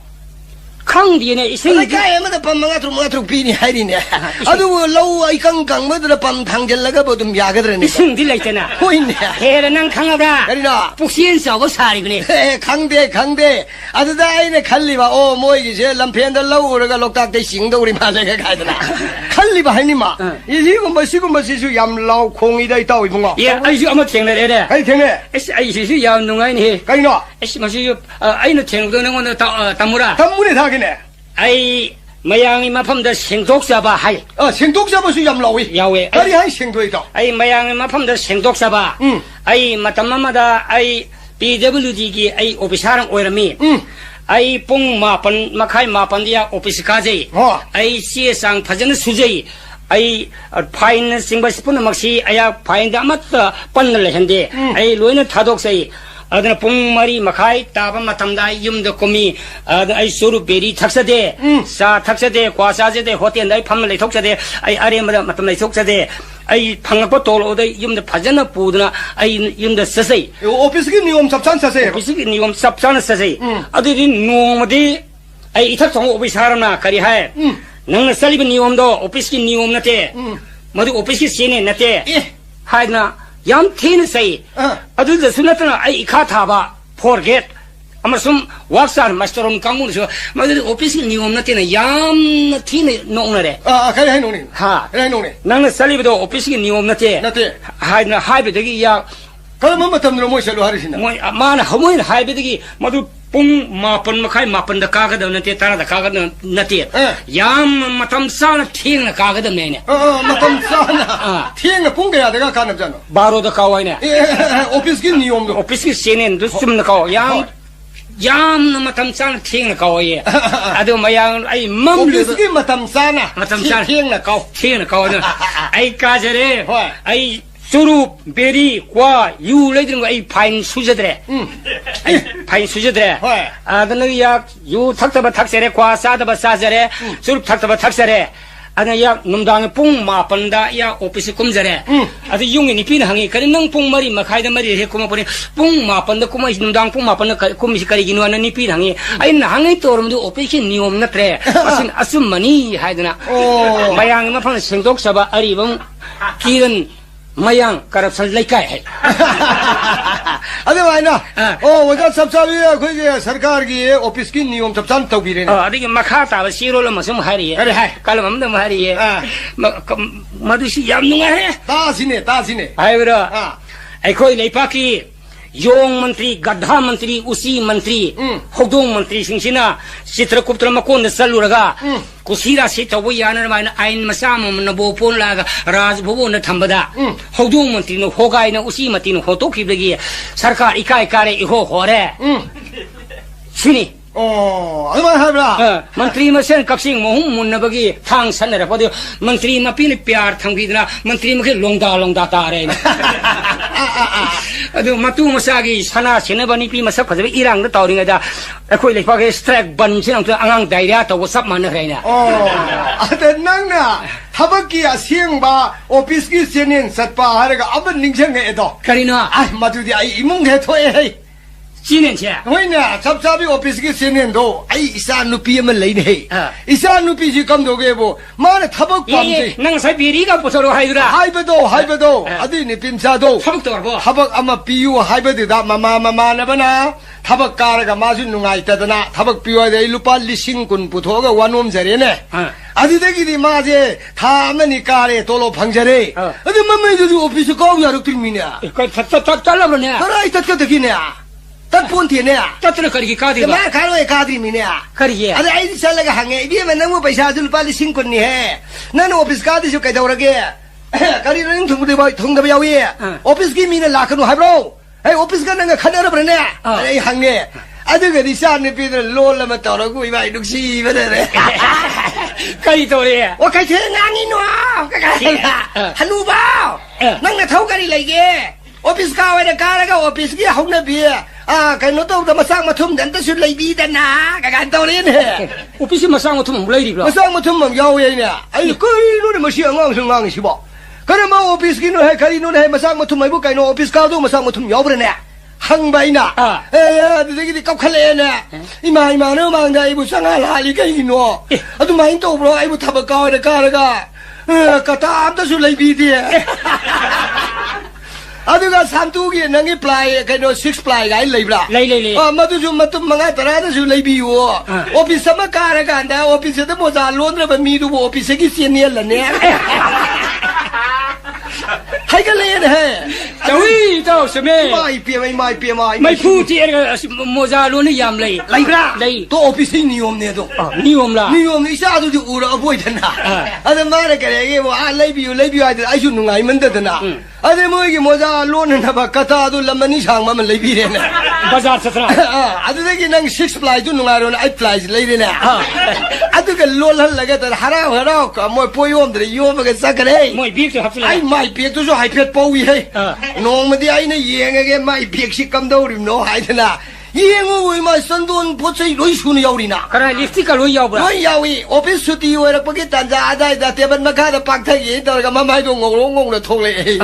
康的呢，一生 लेकाई में तो पम मंगा पी नि हाई ने अदु लो आई कंग में तो पम थंग जल लगा बोतुम या कदर 一 ने 生的来着呢， होई ने 嘿，那能康了吧？ करी ना 不先少个啥里边呢？ खंगदे अदु दाई ने खल्ली बा ओ मोई की से लंफेन द लो रगा लोकताक दे सिंग दोरी मा ले का दना खल्ली बा हैनी मा इसी को मसी याम लाव खोंगी दai ताव इबुंगा 也，哎，就俺们听了的， kai theng ne 哎，是要弄哎呢， kai no 哎，么是哎那听到那我那大木啦， tam mu ne tha ke ne 哎，没让你们碰到行动是吧？还 sing tok sa ba su yam law wi 要诶， ari hai sing doi taw 哎，没让你们碰到行动是吧？哎，嘛他妈的哎 PWD की哎 officer 为了咩？哎，蹦马本嘛开马本的呀 office 卡子，哎，写上反正书记。 哎，拍那新闻是不能么事，哎呀，拍的么子本来很的，哎，罗那他都是，那蹦马里嘛开，大把嘛他们在用的公民，哎，收入比例特色的，啥特色的，瓜啥子的，和店来他们来特色的，哎，阿里嘛的嘛他们来特色的，哎，朋友不多了的，用的拍那布的呢，哎，用的实际， office ki niyom sab chan sa se 不是你我们十三的实际，这的弄的，哎，一他从我为啥呢？可以嗨。能살리니옴도 오피스키 니옴 나테 모두 오피스키 시네 나테 하이나 얌테는 사이 아두들 순나트나 아이 카타바 forget 아마숨 왁산 마스터론 강문에서 모두 오피스키 니옴 나테는 얌 티네 농나래 kai hai no ni 하 kai no ni 나는 살리비도 오피스키 니옴 나테 나테 하이나 하이베되기 야 kai ma matam no mo shalu hari sin 뭐 마나 허모인 하이베되기 모두 뽕 마펀 마카이 마펀 다 가가다 나테 따라다 가가다 나테 얌 마탐 사나 팅나 가가다 메네 matam sa na thieng na pung ga da ka nam jan 바로도 가와이네 office ki niyom do 오피스 시는 두숨나 가와 얌 마탐 사나 팅나 가와예 아도 마양 아이 맘르 office ki matam sa na 마탐 사나 thieng na ka 팅나 가와는 아이 가저래 아이 수루 베리 과 유래들은 거이 파인 수저들에 파인 수저들에 아드는 약유 탁다바 탁세래 과 사다바 사저래 수루 탁다바 탁세래 아드는 약 놈당에 뽕 마펀다 야 오피스 꿈저래 아드 용인이 비는 항이 그래 능 뽕머리 마카이다 머리 해 고마 보니 뽕 마펀다 고마 놈당 뽕 마펀다 고미시 가리기 누아는 니 비는 항이 아이 나항이 또름도 오피스 니옴 나트래 아슨 아숨마니 하이드나 마양 마펀 생독사바 아리봉 기른 마양 corruption लेकर है अरे भाई ना ओ वो जब सब साल ये कोई सरकार की ये ऑफिस की नियम सब साल तो भी रहने अरे मखा ताव सीरो लो मसम हरी है अरे है कल हम तो हरी है मधुसी याम नुंगा है तासीने हाय ब्रो ऐ कोई लेपा की योंग मंत्री गड्ढा मंत्री उसी मंत्री होदोंग मंत्री सिंसिना चित्रगुप्त मकोन सलुरगा कुसीरा से तबो यानर माइना आइन मसा मन बोपोन लागा राजभवन थंबदा होदोंग मंत्री नो होगाइना उसी मंत्री नो होतो खिबगी सरकार इकाई कारे इहो होरे सिनी 哦，俺们还不啦？ मंत्री में से कक्षिंग मोहम मुन्ना बगी थांग सन रे पदे मंत्री में पीने प्यार थंग भी ना मंत्री में के लोंगदा तारे अदु मतु मसागी सना सिने बनी पी मसक फजबे इरांग द तौरिंग दा अखोई लेपा के स्ट्राइक बन सिन तो अंगांग डायरिया तो सब मान रहे ना 哦，这能呢？他们给啊行吧，office 给先年18还那个阿本领先个一道， करीना 哎，嘛就的哎，一梦开推嘿。 几年前 喂呢，差不多 office 给先年多，哎，一下努比们来的嘿，一下努比是咁多个不，妈的他们光的， नंग sai बिरी का पुसरो हाइदरा 还不到，阿弟你变差多， सबक तो बो 他们阿妈比我还不得的，妈那不呢？他们干那个马是弄爱得的呢，他们比我的路把利息滚不脱个玩我们这里呢。 阿弟这个的嘛子，他们的干的多了碰着嘞，阿弟妈妈就是 office 高压都听明呢， चल अब ने 他来他个的去呢，他半天呢， तत्र करी का दे 怎么看我干的明呢？ करिए 阿弟哎，下那个行业，别们那我पैसा就把利息滚呢，那 office 干的就该到那个，干的人通的不要耶，office 给明的拉克努还不喽？哎，office 干那个看到了不呢？哎，行业。 啊，这个你下那边的落了嘛，到了过一百六十不得嘞。可以做的。我开车拿你喏，干还路包，那个头干你来个，我必须搞为了搞那个，我必须给红那边啊，跟我都他妈上嘛ทุ่ม人都是来比的呐，干到嘞呢。我必须马上我ทุ่ม来的嘛上嘛ทุ่ม要人呢，哎，个路的嘛是昂是昂是不？可能嘛我必须给侬还可以侬还嘛上嘛ทุ่ม不该侬我必须搞到嘛上嘛ทุ่ม要不然呢。 行ไปน่ะเอ้ย这个กับคะเลน่ะอีมาเนาะมังได้บุสังหาลาลิกอีเนาะอะตุมาอินโตบรอไอ้บุทับกาวเดกาละกะกะตามตะสุไลบีดิอะตุกะซัมตูกีนังอีปลายไกโน6ปลายไกไลบล่ะไลมาตุจุมาตุมังตระตะสุไลบีโอออฟิสมะกะระกันดาออฟิสตะโมซาลอนระบมีดูออฟิสกิเซียเนียละเนี่ย还个来的嘿，对，到什么？没付这个莫扎罗的养类，来不啦？来，都我必须你我们那种，你我们啦，你我们一下子就误了不会的呐，啊，他妈的个那个啊，来比还是爱去弄爱们的的呐，啊，这么一个莫扎罗呢，他把嘎达都那么你唱嘛，们来比的呢，巴扎是啥？啊，这个那个6 ply 就弄来了，8 ply 来的呢，啊，这个罗了那个的哈拉，莫不用的，用那个啥个嘞？莫别就好了，哎，买别就说还别包一嘿，弄么的哎那烟个买别是咁多人弄害的呐。 烟我为嘛山东不在雷树呢要的呐？可能你这个雷要不啦？雷要的，我必须得为了不给大家在这边嘛看到白太阳到个妈买到我的头嘞。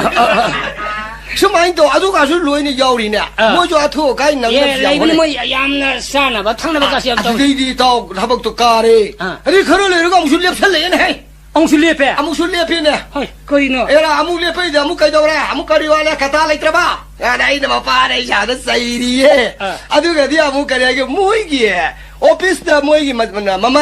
什么都啊，都讲是雷呢要的呢，我就啊头该能的。也雷不那么严那山了吧？烫那么个些都。对到他不都干的？你可能来那个我说猎出来呢嘿。 ông suy liệp à? Ông suy liệp nè. Thôi, coi đi nữa. Ê là ông liệp bây giờ ông cái đâu ra? Ông cái đi qua là cả ta lấy tra ba. À đây là mà pha đây chả nó xây đi ấy. À tôi cái đi ông cái này cái mũi kìa. Office đó mũi kìa mà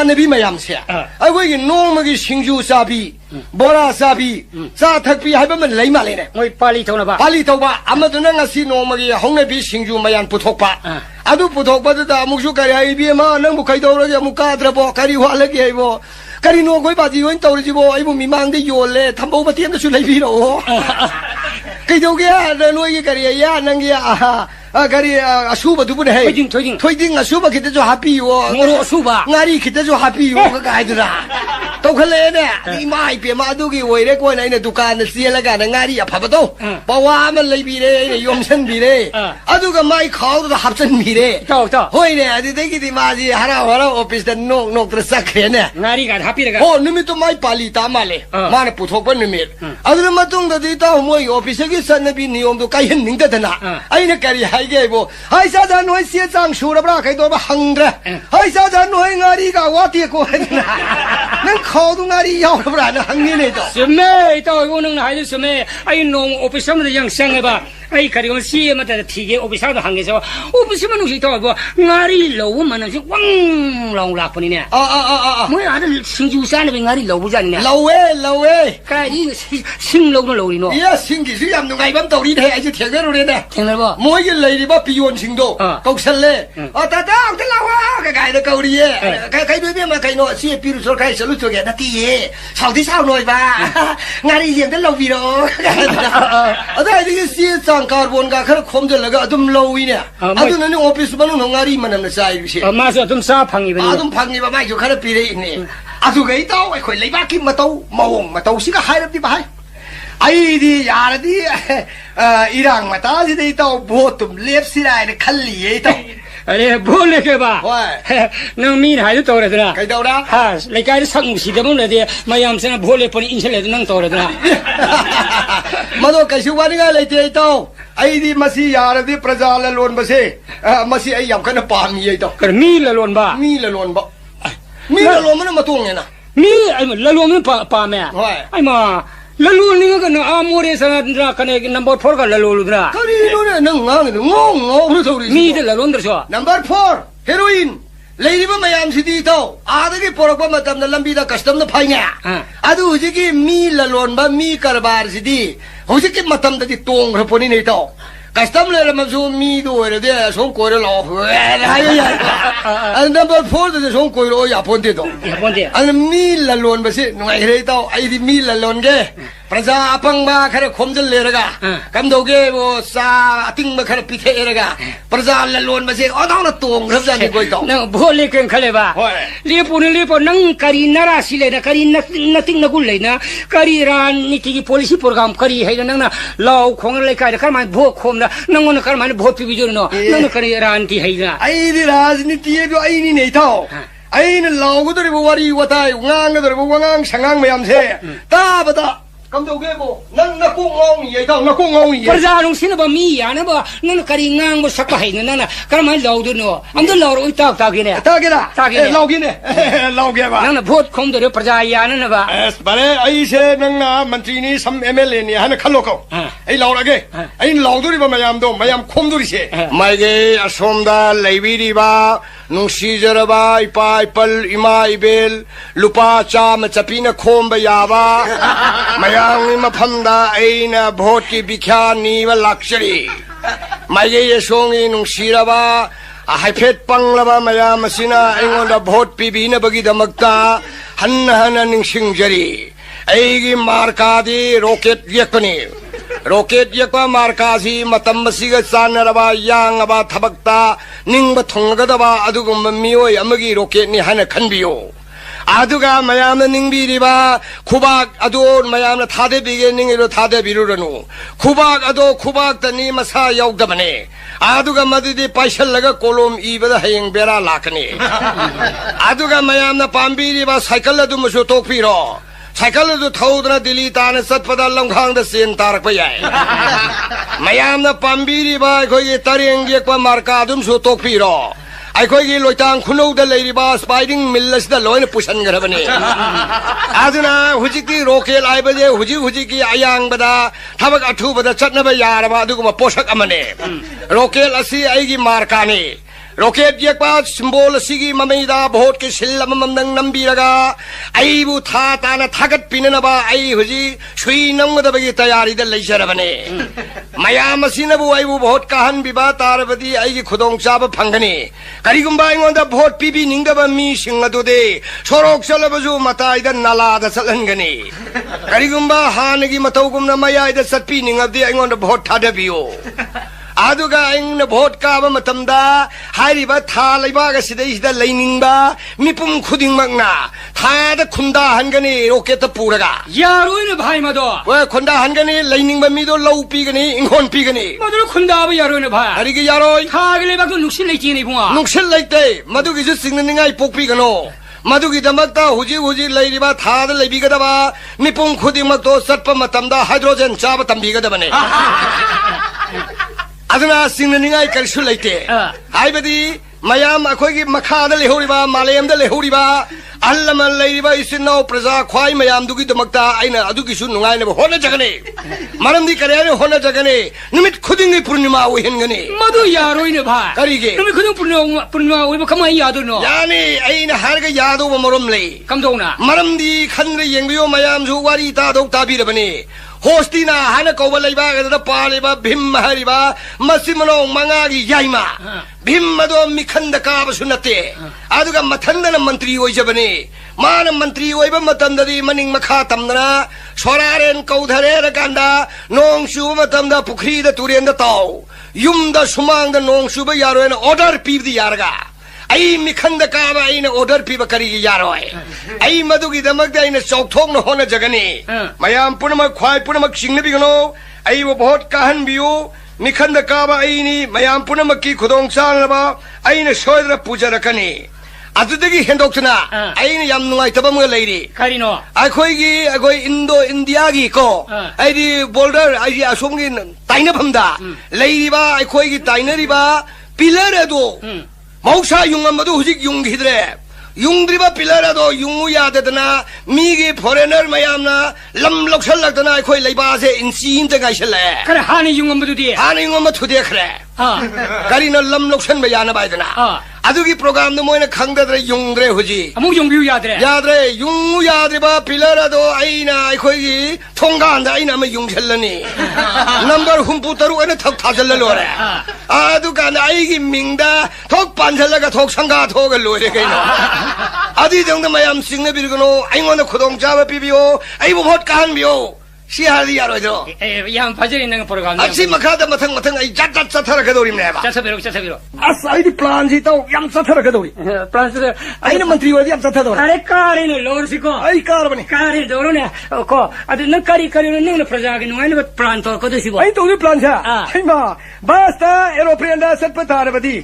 nó bị mà làm sao? À cái nông mà cái sinh chú sa bi, bora sa bi, sa thắc bi hay bên mình lấy mà lấy này. Ngồi Pali thâu na ba. Pali thâu ba. À mà tôi nói cái nông mà cái hông này bị sinh chú mà ăn bút thóc ba. À tôi bút thóc ba tôi ta ông suy cái này bị mà nó một cái đâu ra một cái tra bo cái đi hoa lấy cái bo. Cái nó quay bà gì quên tàu rồi chứ bộ ấy bộ mình mang đi dồn lên thăm bố mà tiêm nó xuống lấy phí đâu cái đâu kia nuôi cái này ya năng kia cái này su bà tụi bữa này thôi đừng su bà kita cho happy wo ngoro su bà ngari kita cho happy wo cái đó là tao khơi lên nè đi mai bia mà tụi cái quầy đấy quầy này là tụi can là xia là cái ngari à phá đâu bảo hoa mình lấy phí đấy dùng chân phí đấy tụi cái mai khó tụi hấp chân phí đấy thôi nè thì thấy cái gì mà gì hara office nó cái sắc khen nè ngari cái happy cái oh nimi to mai pali ta male mana puthok ban nimi aduna matung da di ta moi office gi san bi niom do kai hin ning da na ai na kari hai ge bo hai sa da noi sia chang shu ra bra kai do ba hang ra hai sa da noi ngari ga wa ti ko na nang kho du ngari yao ra bra na hang ni le do sme to go nang hai de sme ai nong office ma de yang sang ba ai kari go si ma da ti ge office da hang ge so office ma no si to bo ngari lo ma na si wang long lak pani ne moi ada sinh chú sa này ngari lâu bây nè lâu ấy cái gì sinh lâu nó lâu đi nó yeah sinh cái gì làm nó ngày bấm tàu đi thế ai chứ thiệt cái rồi nè thiệt rồi bo mỗi cái lấy đi bao pion sinh đồ câu sân lệ ta cái lâu á cái nó câu đi cái đôi bên mà cái nó xia piru số cái số lúc cho cái nó tì sao thì sao rồi ba ngari gì cái lâu vì đó ở đây cái xia chẳng irang carbon ga khar khom je laga adum lowi ne adu na ni office manu ngari manam na sai bi se ma so tum sa phangi bani adum phangi ba mai jo khar pi re ne adu gai tau ai khoi leiba ki matau mawong matau si ga hai rap di ba hai ai di yar di irang mata si dei tau botum lep si rai ne khalli ye tau are bole ke ba nang mi hai to re da kai tau da ha lai kai sak mu si da mo le de mayam se na bole pon in se le nang to re da mado kai su wa ni ga lai te tau ai di masi yar di praja la lon ba se masi ai yam kana pa mi ye tau kar mi la lon ba mi la lon ba mi la lon ma ma tung ne na mi ai la lon pa me ai ma la lon ni ga na amore sa na ka ne number 4 ga la lon lu da kari no ne nang ngang ne ngong ngong so ri mi de la lon der so number 4 heroin leiriba mayam sidi to adagi porokba matam na lambi da custom na phai nga adu hujiki mi lalon ba mi karbar sidi hujiki matam da di tong ra poni nei to custom le la mazu mi do re de song ko re lo and number 4 de song ko ro ya pon de to and mi lalon ba si ngai re to ai di mi lalon ge praja apang ba khare khomjal le raga kam do ge wo sa ating ba khare pithe raga praja lalon ba si odang na tong ra ja ni koi to nang bole ken khale ba le po nang kari nara si le na kari nating na gul le na kari ran ni ki policy program kari hai nang na law khong le kai kar man bho khom na nang on kar man bho pi bi jo no nang kari ran ti hai na ai di rajniti ye do ai ni nei to ai na law go do wari watai ngang do wangang sangang mayam se ta ba ta kam do ge bo nang na ko ngong ye to na ko ngong ye praja nung sin ba mi ya na ba nang kari ngang bo sak hai na na kar man law do no am do law ro ta ge ne ta ge da law ge ne law ge ba nang na bhot khom do praja ya na ba es bare ai se nang na mantri ni sam mla ni han khalo ko ai law ra ge ai law do ri ba mayam khom do ri se mai ge asom da leibi ri ba nung si jara ba ipa ipal ima ibel lupa cha ma chapi na khom ba ya ba mayam ni ma pham da ai na bhot ki bikhya ni wa luxury mai ge ye song ni nung si ra ba hai phet pang la ba mayam asina ai ngon da bhot pi bi na bagi da makta han ning sing jari ai gi mar ka di rocket yakni rocket yakwa marka si matam masiga sanaraba yang aba thabakta ningba thongga ba adugum mioi amagi rocket ni hana khanbiyo aduga mayamna ningbiriba khubak adon mayamna thade bige ningiro thade biruranu khubak ado khubak tani masa yaugdabane aduga madidi paishal laga kolom ibada hayeng bera lakani aduga mayamna pambiriba cycle adu musu tokpiro cycle adu thaudna dili tana satpada lamkhang da sen tarak pa yai mayamna pambiriba khoi tareng ye kwa marka adum su tokpiro ai khoi gi loitang khunau da leiriba spiring millas da loina pusan garabane aduna hujiki rokel ai baje huji ki ayang bada thabak athu bada chatna ba yaraba aduguma posak amane rokel asi ai gi marka ni rocket yakpa symbol sigi mamida bhot ke sillam mamnang nambiraga ai bu tha ta na thagat pinana ba ai huji shui nang da bagi tayari da leisarabane maya masina bu ai bu bhot kahan biba tarabadi ai gi khudong chaba phangani karigumba ingon da bhot pibi ningda ba mi singadu de sorok salabaju matai da nala da salangani karigumba hanagi matawgumna maya da satpi ningabdi ingon da bhot thadabiyo aduga ingna bhot ka ba matamda hairiba tha leiba ga sidai da leininga mipum khuding magna tha da khunda hangani rocket ta puraga yaroi na bhai ma do wa khunda hangani leininga mi do lau pi gani inghon pi gani madu khunda ba yaroi na bhai ari gi yaroi tha ge le ba ko nuksin lei chi nei bunga nuksin leite madu gi ju singningai pokpi gano madu gi damakta huji leiriba tha da leibi ga da ba mipum khuding mak to satpa matamda hydrogen cha ba tambi ga da bane aduna singningai karsu leite haibadi mayam akhoigi makhada lehoriba malayamda lehoriba allama leiriba isinno praja khwai mayam dugi damakta aina adugi su nungai ne hona jagane maramdi karene hona jagane nimit khudingi purnima ohengani madu yaroi ne bhai karige nimit khuding purnima oi ba kamai yadu no yani aina harga yadu ba morom le kam dong na maramdi khanre yengbiyo mayam su wari ta dok tabirabani Hostina hana kawalaiba kada paliba bhim hariba masimano mangagi yaima bhim mado mikhanda ka basunate aduga mathanda mantri oijabane mana mantri oiba matandadi maning makha tamdana soraren kaudhare rakanda nong shu matamda pukhri da turien da taw yumda sumang da nong shu ba yaro en order pibdi yarga ai mikhanda ka ba ina order piba kari yaro ai madugi damak da ina chokthok no hona jagani mayam punama khwai punama singnabi gano ai wo bahut kahan biu mikhanda ka ba ai ni mayam punama ki khudong sang ba ai na soidra puja rakani adudagi hendokna ai ni yam nungai tabam ga leiri karino akoi indo india gi ko ai di boulder ai asom gi taina phamda leiri ba akoi gi tainari ba pillar ado Mausa yung amado hujik yung hidre yung driba pillar ado yung yadadana migi foreigner mayamna lam loksal lagdana khoi leiba se insin te gaisale kare hani yung amado di hani yung amado de khre kari na lam loksan bayana baidana adugi program no moina khangdadre yung dre huji amu yung biu yadre yung yadre ba pillar ado aina khoi gi thonga anda aina ma yung chalani number humpu taru ene thak thajal lore adu kan ai gi mingda thok panjalaga thok sanga thok lore kaino adi jong da mayam singna birgono aingona khudong jaba pibiyo ai bo hot kan biyo si hali yaro jo yam phajari nang program asi makhada mathang ai jat jat chathara kadori ne ba chathabiro asai di plan ji tau yam chathara kadori plan se aina mantri wadi yam chathara are kare ne lor siko ai kar bani kare doro ne ko adu na kari ne na praja gi ngai ne plan to ko desibo ai to ni plan ja ai ma basta aeroplane da set patar badi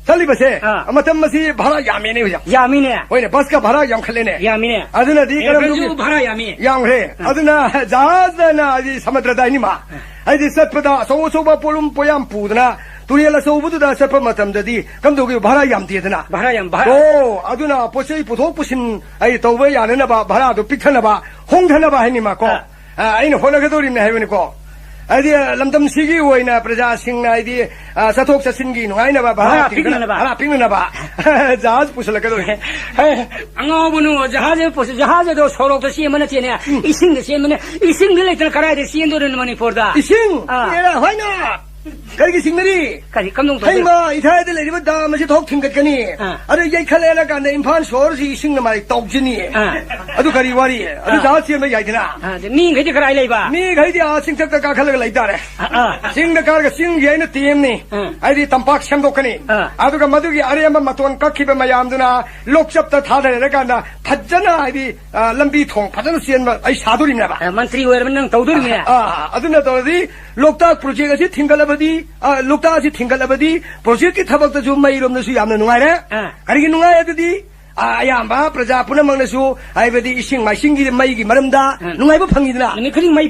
Sali base, amatam masi bhara yami ne hoja. Yami ne. Hoye ne bus ka bhara yam khale ne. Yami ne. Aduna di karam du bhara yami. Yam re. Aduna jahaz na di samudra da ni ma. Ai di sat pada so ba polum poyam pudna. Turiela so budu da sat matam da di kam do gi bhara yam ti dana. Bhara yam bhara. Oh, aduna posei puthok pusin ai to ba ya na ba bhara do pikhana ba hong thana ba hai ni ma ko. Ai no hona ga do rim ne hai ni ko. Ai di lamdam sigi hoina praja sing na ai di sathok sasingi no ai na ba bhara pingna ba jahaz pusala ka do anga bunu jahaz do sorok to si mana chene ising de chene ising de letra karai de sin do ne mani porda ising era hoina kari ki singnari kari kamdong to hai ma ithai de le ba ma si thok thingkat kani are yai khale la kan de imphal sor si ising na mai tok jini adu kari wari adu jahaz si ma yai dina ni ngai de karai lai ba ni ngai de a sing tak ka khale lai da re sing da kar ga sing yai na tiem ni ai di tampak sem do kani adu ga madu gi are ma maton ka khiba mayam duna lok chap ta tha de ka na phajana ai di lambi thong phajana sien ma ai saduri na ba mantri wer nang tawdur me adu na to di lokta project si thingala badi lokta si thingala badi project ki thabak ta ju mai rom na su yamna nungai re kari gi nungai adu di ayamba praja punamang na su ai badi ising mai singi mai gi maramda nungai ba phangi dina ni khring mai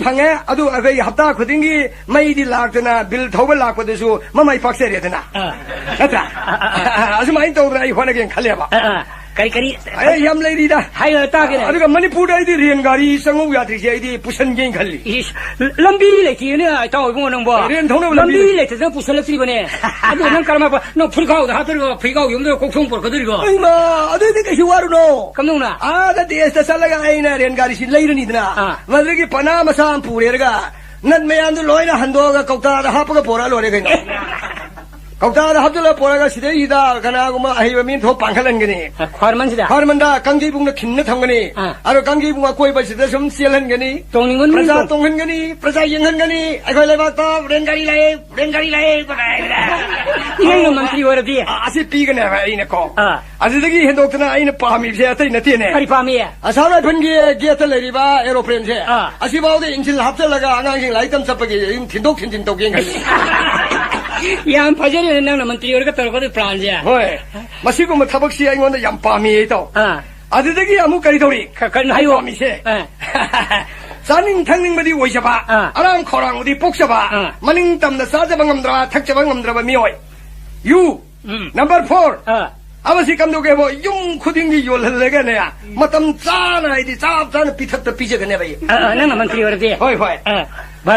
phange adu agai hafta khuding gi mai di lak dana bil thoba lak pa su mamai pakse re dana atra asu mai to dai hona gen khale ba kari ai yam lady da hai ta ke adu ga manipur dai di rian gari sangu yatri se ai di pusan gen khalli lambi le ki ne ai ta go nang ba rian thong lambi le te pusan tri bane adu nang karma ba no phulkau da hatar go phigau yum do kokthong por kadri go ai ma adu de ke waru no kamnong na da des ta salaga ai na rian gari si leir ni dana madri gi pana masam pure ga nat me andu loina hando ga kauta da hap ga pora lore ga no kauta da hap la pora ga sidai ida kana go ma ai min tho pangkhalan gani kharman sida harmanda kangji bung na khinna thang gani aro kangji bung koi ba sida sum selan gani tongningon praja tonghan gani praja yenghan gani ai khoi ba ta ren gari lai ngai no mantri wer di asi pi ga na ba ai na ko asi dagi hendok na ai na pa mi se atai na te ne kari pa mi asara phun gi ge ta lai ba aeroplane se asi ba de injil hap ta laga angang sing lai tam sap gi thindok thin tok gen gai yam phajari nang na mantri wer ka tor ko plan ja hoi masi ko ma thabak si ai ngon da yam pa mi ai to adi dagi amu kari dori kan hayo mi se saning thangning badi oi jaba aram khorang udi pok jaba maning tam na sa jaba ngamdra thak jaba ngamdra ba mi oi you number 4 abasi kam do ge bo yung khuding gi yol le ga ne ya matam cha na idi cha cha na pithat ta pije ga ne bai nang na mantri wer di hoi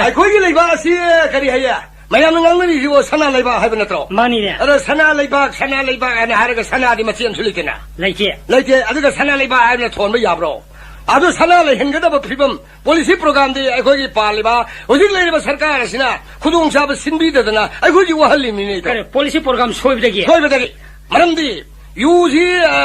ai khoi gi lai ba si kari haya mayam ngang ni ji bo sana lai ba hai ba na tro mani ne ara sana lai ba ana har ga sana di ma chiam suli kina lai che aduga sana lai ba ai na thon ba ya bro 아주 산하를 행거다 피범 폴리시 프로그램들이 아이고기 빨리바 어디 레이버 सरकार이시나 구동사업 신비되더나 아이고기 와할림이네 그래 폴리시 프로그램 소입되기 말함디 유지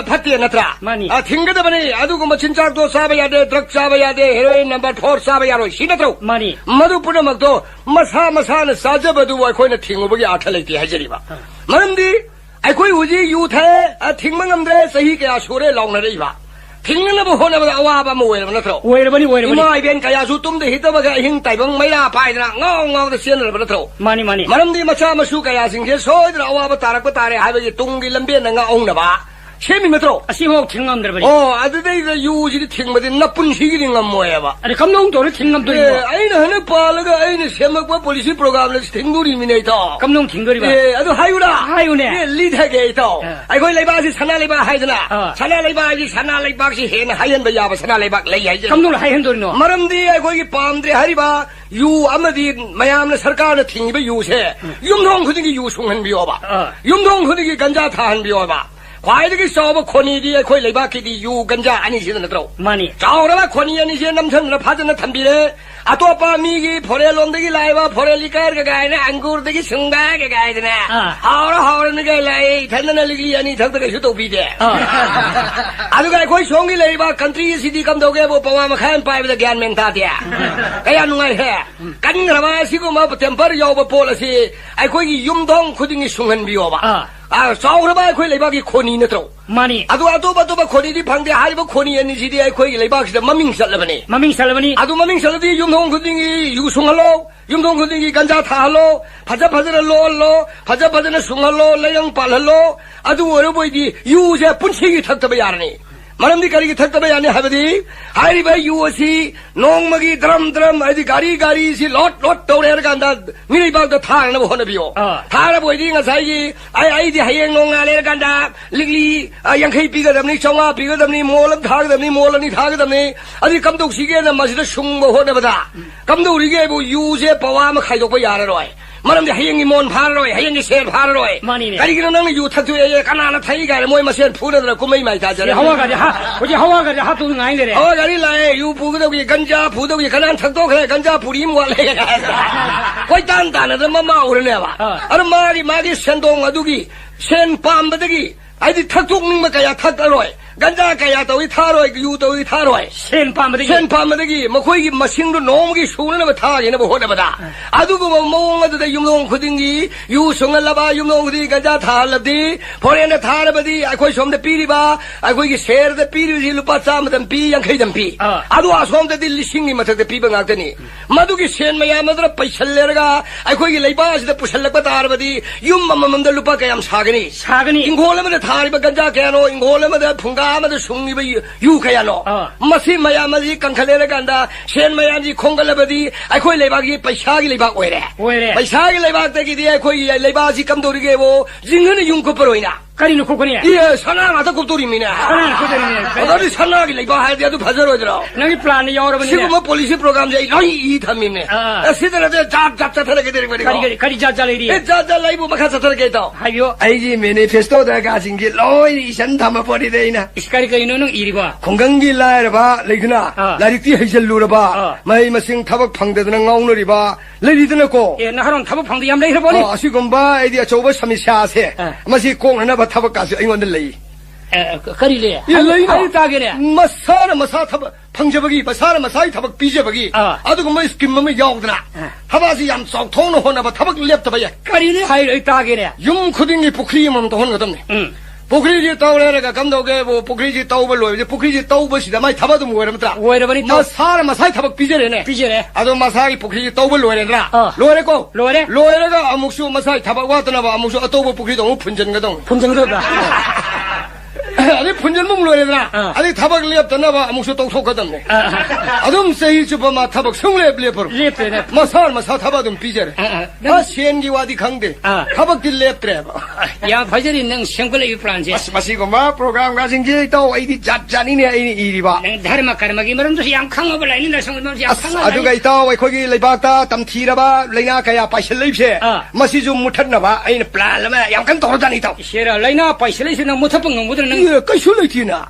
파티에 나트라 많이 튕겨다 보니 아두고 뭐 진짜도 사봐야 돼 드럭 사봐야 돼 헤로인 넘버 4 사봐야로 시나트로 많이 마두 뿌려먹도 마사는 싸져봐도 아이고이는 튕어보기 아탈레기 하지리바 말함디 아이고이 우지 유태 튕망함들 서희게 소래 롱나리바 튕는 뭐 호나보다 아와바 뭐에는 나트로 오해르버니 이마 이벤 가야수 뚱데 히터바가 힘 따이방 마이라 파이드나 ngong 시엔을 버터로 많이 마름디 마차 마수 가야 싱게 소이들 아와바 따락고 따래 하베기 뚱기 럼비는 nga 옹나바 셰미 메트로 아시호 팅감들버니 아드데이가 유지리 팅마디 나쁜 시기린 nga 뭐야바 아니 감농도를 팅감들이 아이는 하나 발라가 아이는 세먹과 폴리시 프로그램을 팅두리 미네이터 감농 팅거리바 아주 하유네 리타게이터 아이고 레바시 사나 레바 하이드나 사나 레바시 사나 레바시 헤나 하이엔바 야바 사나 레바 레이하이제 감농을 하이엔도리노 마름디 아이고 이 밤들이 하리바 유 아마디 마야암나 सरकार의 팅이베 유세 용동 그들이 유송한 비워봐 용동 그들이 간자 타한 비워봐 과이들이 서버 코니디에 거의 레바키디 유 간자 아니시는 들어 많이 자오라바 코니 아니시 남천나 파전나 탐비래 아또빠 미기 포렐론데기 라이바 포렐리카르가 가이네 안구르데기 승가게 가이드네 하오라니가 라이 텐나리기 아니 덕덕이 수도 비데 아두가 거의 송기 레이바 컨트리 시티 감독에 뭐 방아마 칸 파이브다 겐멘 타디야 가야 누가해 간그라마 시고 뭐 템퍼 요버 폴리시 아이 거기 용동 코딩이 숭한 비워봐 자오라바 거의 레바기 코니네 들어 많이 아또바 코니디 방대 하리바 코니 아니시디 아이 거기 레바기다 마밍살라바니 아두 마밍살라디 용동 코딩이 유송할로 용동 코딩이 간자 타할로 바자바자를 로할로 바자바자는 숭할로 레영 빨할로 아주 어려 보이디 유제 분식이 탁tab에 야르니 마람디 가리기 탁tab에 야니 하베디 하리바 유어시 농막이 드럼 아디 가리시 롯 떠오르 간다 미리방도 타는 거 하나비요 타라 보이디 가사이 아이디 하행 농아레 간다 리리 양케이 비가담니 정아 비가담니 몰람 타가담니 몰람니 타가담니 아디 감독 시계는 마시다 숭모 하나보다 감독이게 뭐 유제 바와마 가이도고 야라로이 마람디 하행이 몬 파라로이 하행이 셀 파라로이 가리기는 너는 유 탁투에 가나나 타이가를 모이 마시는 푸르들 고메이 마이 타자래 하와가지 하도는 아니래 하와가리 라에 유 부그덕이 간자 부덕이 가난 탁도 그래 간자 부림 와래 거의 단단하다 마마 오르네봐 아르 마기 센동 아두기 센 밤바덕이 아이디 탁독님만 가야 탁다로이 간자 가야 더위 타로이 유 더위 타로이 센 밤바덕이 뭐 거기 마싱도 농기 수는 타기는 뭐 호나보다 아두고 뭐 몽아도 용동 코딩기 유송을라바 용동 코딩 간자 타알라디 포레나 타르바디 아코이 somde 피리바 아코이 세르데 피리지 루파 싸마든 피 양케이든 피 아두 아솜데 딜리싱이 마타데 피방악더니 마두기 센 마야마드라 파이살레르가 아코이 레이바시데 부살락바 타르바디 юм맘맘들 루파 가얌 사가니 인고레마데 타리바 간자 개노 인고레마데 풍가 아마도 숭리바 유카야노 마시 마야마지 깡칼레르 간다 센 마야지 콩갈라바디 아코이 레바기 파이샤기 레박 오이레 파이샤기 레박 때기디 아코이 레바지 감도리게 뭐 징은의 융코퍼로이나 까리는 코코니야 예 사나마다 곱돌이미네 어디 사나기 레바 하야도 바자로더라 너희 플랜이 여러분이 지금 뭐 폴리시 프로그램 제 이 탐미네 시들한테 잡잡하게 되는 거니까 까리 자자레리 자자 라이브 막아서 들게 또 하요 아이지 매니페스토다 가진 게 로이 산 담아 버리데이나 이스카리가 이노는 이리봐 건강기 라이르바 레그나 라리티 헤젤루르바 마이 마싱 타박 방대드는 ngong노리바 레리드네고 예 나하론 타박 방대 얌레 해보니 아시곰바 아이디아 저거 삼이샤세 마시 공 하나 바 타박 가서 이건들 레이 까리래 아이 따게네 마사 타박 방저벅이 마사라 마사이 타박 비저벅이 아두고 뭐 스킴맘에 야오드나 타바시 얌속 통노 호나바 타박 랩타바야 까리래 하이 따게네 용 코딩이 포크리맘도 하는 거던네 포크리지 따오래가 감독에 뭐 포크리지 따오벌로 이제 포크리지 따오버시다 마이 타바도 뭐라면더라 오해라버니 마사라 마사이 타박 비저래네 아두 마사이 포크리지 따오벌로 해래더라 로에고 로에가 아묵수 마사이 타박 왔더나봐 아묵수 아또버 포크리도 뭐 분전거든 분전거다 아니 분전목 로에더라 아니 타박 랩더나봐 아묵수 또 속거든네 아둠 세일 주버마 타박 성랩 랩으로 마사라 마사 타바도 비저래 시엔기와디 강대 타박들 랩드래 야 바저리 능 생글레 플란제 마시고 마 프로그램 가진 게 또 아이디 잡자니네 아이니 이리바 다르마 카르마기 말은도 양캉업을 아니 날 성을 양캉 아두가 있다 왜 거기 레바다 담티라바 레나 가야 파실레이세 마시 좀 못했나봐 아이니 플란라마 양칸 돌아다니다 시라 레나 파실레이세는 못합은 못은 예 까실레이티나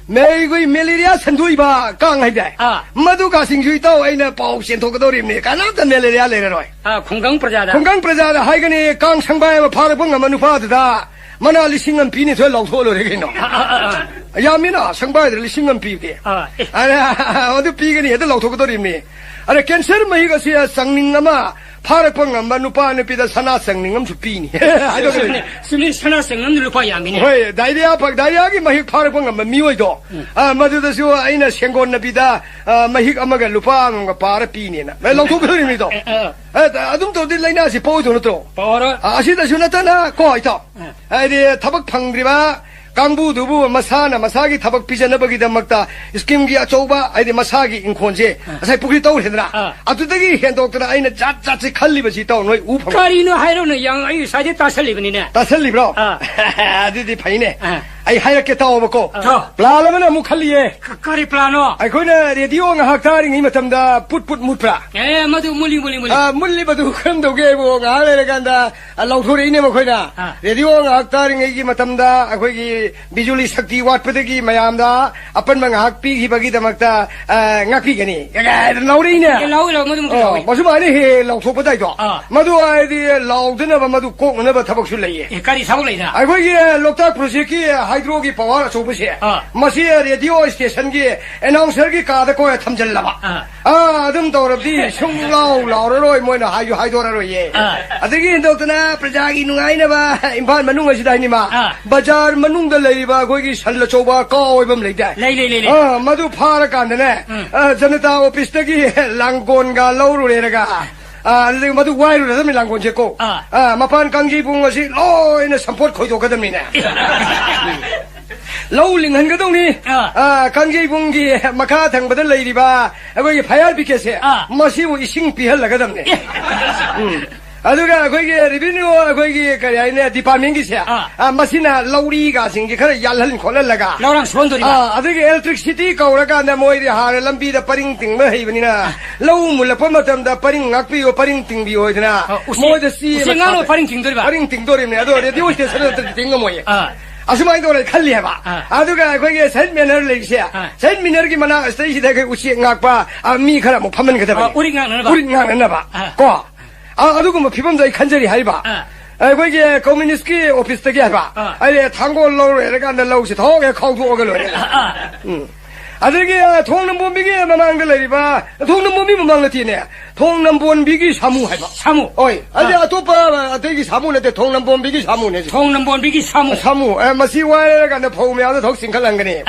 每个美丽的成都一把刚来的啊，没都搞兴趣到哎那保险托个多的呢，干那的美丽的来了来。空港不家的空港不家的，还个呢刚上班爬了蹦啊，没弄爬的他，没那里新人比你才老脱了这个呢。呀，没那上班的新人比的哎呀，我都比个你都老脱个多的呢。啊，那干什么一个是生命啊嘛？爬了蹦啊，没弄爬那比的sana生命我们比你。还有个呢，是你sana生命都爬呀，明年。喂，大家个没爬了蹦啊，没米味道。啊，没就是说哎那香港那比的没去啊么个路爬那个爬了比你呢，没老脱个多的味道。都到底来那是包着了都。包了。现在说那真的过一套。哎，这他不碰的吧？강부 두부 마사나 마사기 타박 비자나 버기다 막다 스킴기 아초바 아이디 마사기 인콘제 사이 부기 떠오르더라 아두더기 현도더라 아이나 잣잣이 칼리버지 떠오르 우파 까리는 하이로는 양 아이 사제 따설리버니네 따설리브로 아디디 파이네 아이 하얗게 떠오르고 플라라면 아무 칼리에 까리 플라노 아이 거기는 레디오가 학타링 이마탐다 풋풋 무프라 에 마도 물리 물리버도 큰도게 뭐 알레를 간다 라우토리 이네 뭐 거기나 레디오가 학타링 이기 마탐다 거기 비줄리 삭티 왓पदगी मयामदा अपन में हाक पी की बगी दमकता ngakpi gani laurine lauro madu madu basu mane he lau thok padai do madu ai di lau dena ba madu kok na ba thabak su lai e kari sabak lai da ai khoi ki loktak project ki hydro ki power so ba se masi radio station ki announcer ki ka da ko thamjal la ba adum tor di sung lau roi moi na hayu hydro roi ye adigi dokna praja ki nungai na ba imphal manung asi dai ni ma bazar manung da lai ba khoi ki sal choba ka oi bam lai dai lai madu phar kan ne janata office ta ki langgon ga lau ru le ga madu wai ru da mi langgon je ko mapan kangji bung asi loi na support khoi do ka dam ni ne lau ling han ga dong ni kangji bung ki makha thang ba da lai ri ba khoi ki phayal bi ke se masi wo ising pi hal la ga dam ne aduga khoi ki revenue khoi ki kaya ne department ki se masina lauri ga sing ki khara yal hal khol la ga laurang suan do ri aduga electricity ka ora ka na moi ri har lambi da paring ting ma hei bani na lau mul pa matam da paring ngak pi o paring ting bi oi na moi da si singano paring ting do ri ba paring ting do ri ne ado radio station da ting ga moi asumai do le khalli ba aduga khoi ki side manner le se side manner ki mana stage da ke uchi ngak pa mi khara mo phaman ga da ba uri ngak na ba ko 아두고 뭐 비범자이 간절히 하이바 거기 커뮤니스트 오피스 되게 하이바 아니 당골로 이래가 날라오시 더게 카운트 오글로 아들게 통남본비기 마망들이바 통남본비 마망들이네 통남본비기 사무 하이바 사무 어이 아니 아토빠 되기 사무네 통남본비기 사무네 통남본비기 사무 마시와래가 나 포메아도 더 싱글한 거니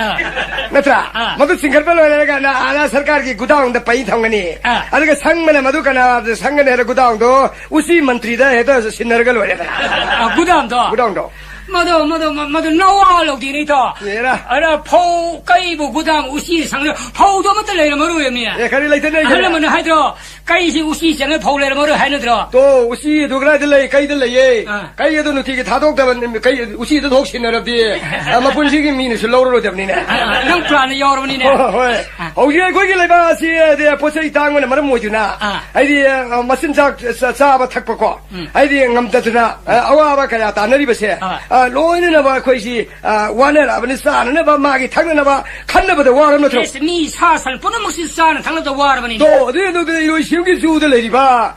나트라 모두 싱글벨로래가 나 아나 सरकार기 구다운데 빠이 탕거니 아들게 상면에 마두가나 상근에라 구다운도 우시 मंत्री다 해도 신나르걸 왜래다 구다운도 마도 나와로 디니터 아라 포 까이부 구당 우시 상을 포도 못 들려 모르 예미야 예 가리 라이트네 하려면 하더라 까이시 우시 상을 포래 모르 하느더라 또 우시 도그라 들려 까이 들려 예 까이도 누티게 다독다면 까이 우시도 독신나럽디 아마 분식이 미니스 로로 잡니네 랑 플랜 여러분이네 어제 거기 레바시 데 포세이 당원에 말은 뭐주나 아이디 마신작 사바 탁바고 아이디 감다드나 아와바 가야 다너리버세 로이는 봐 거기 와네라 아버니사는 봐 마기 탁는 봐 칸나보다 와라면 들어 니 사살 보는 몫이 사는 당나도 와라버니 또 너도 이거 신기 주들 내리 봐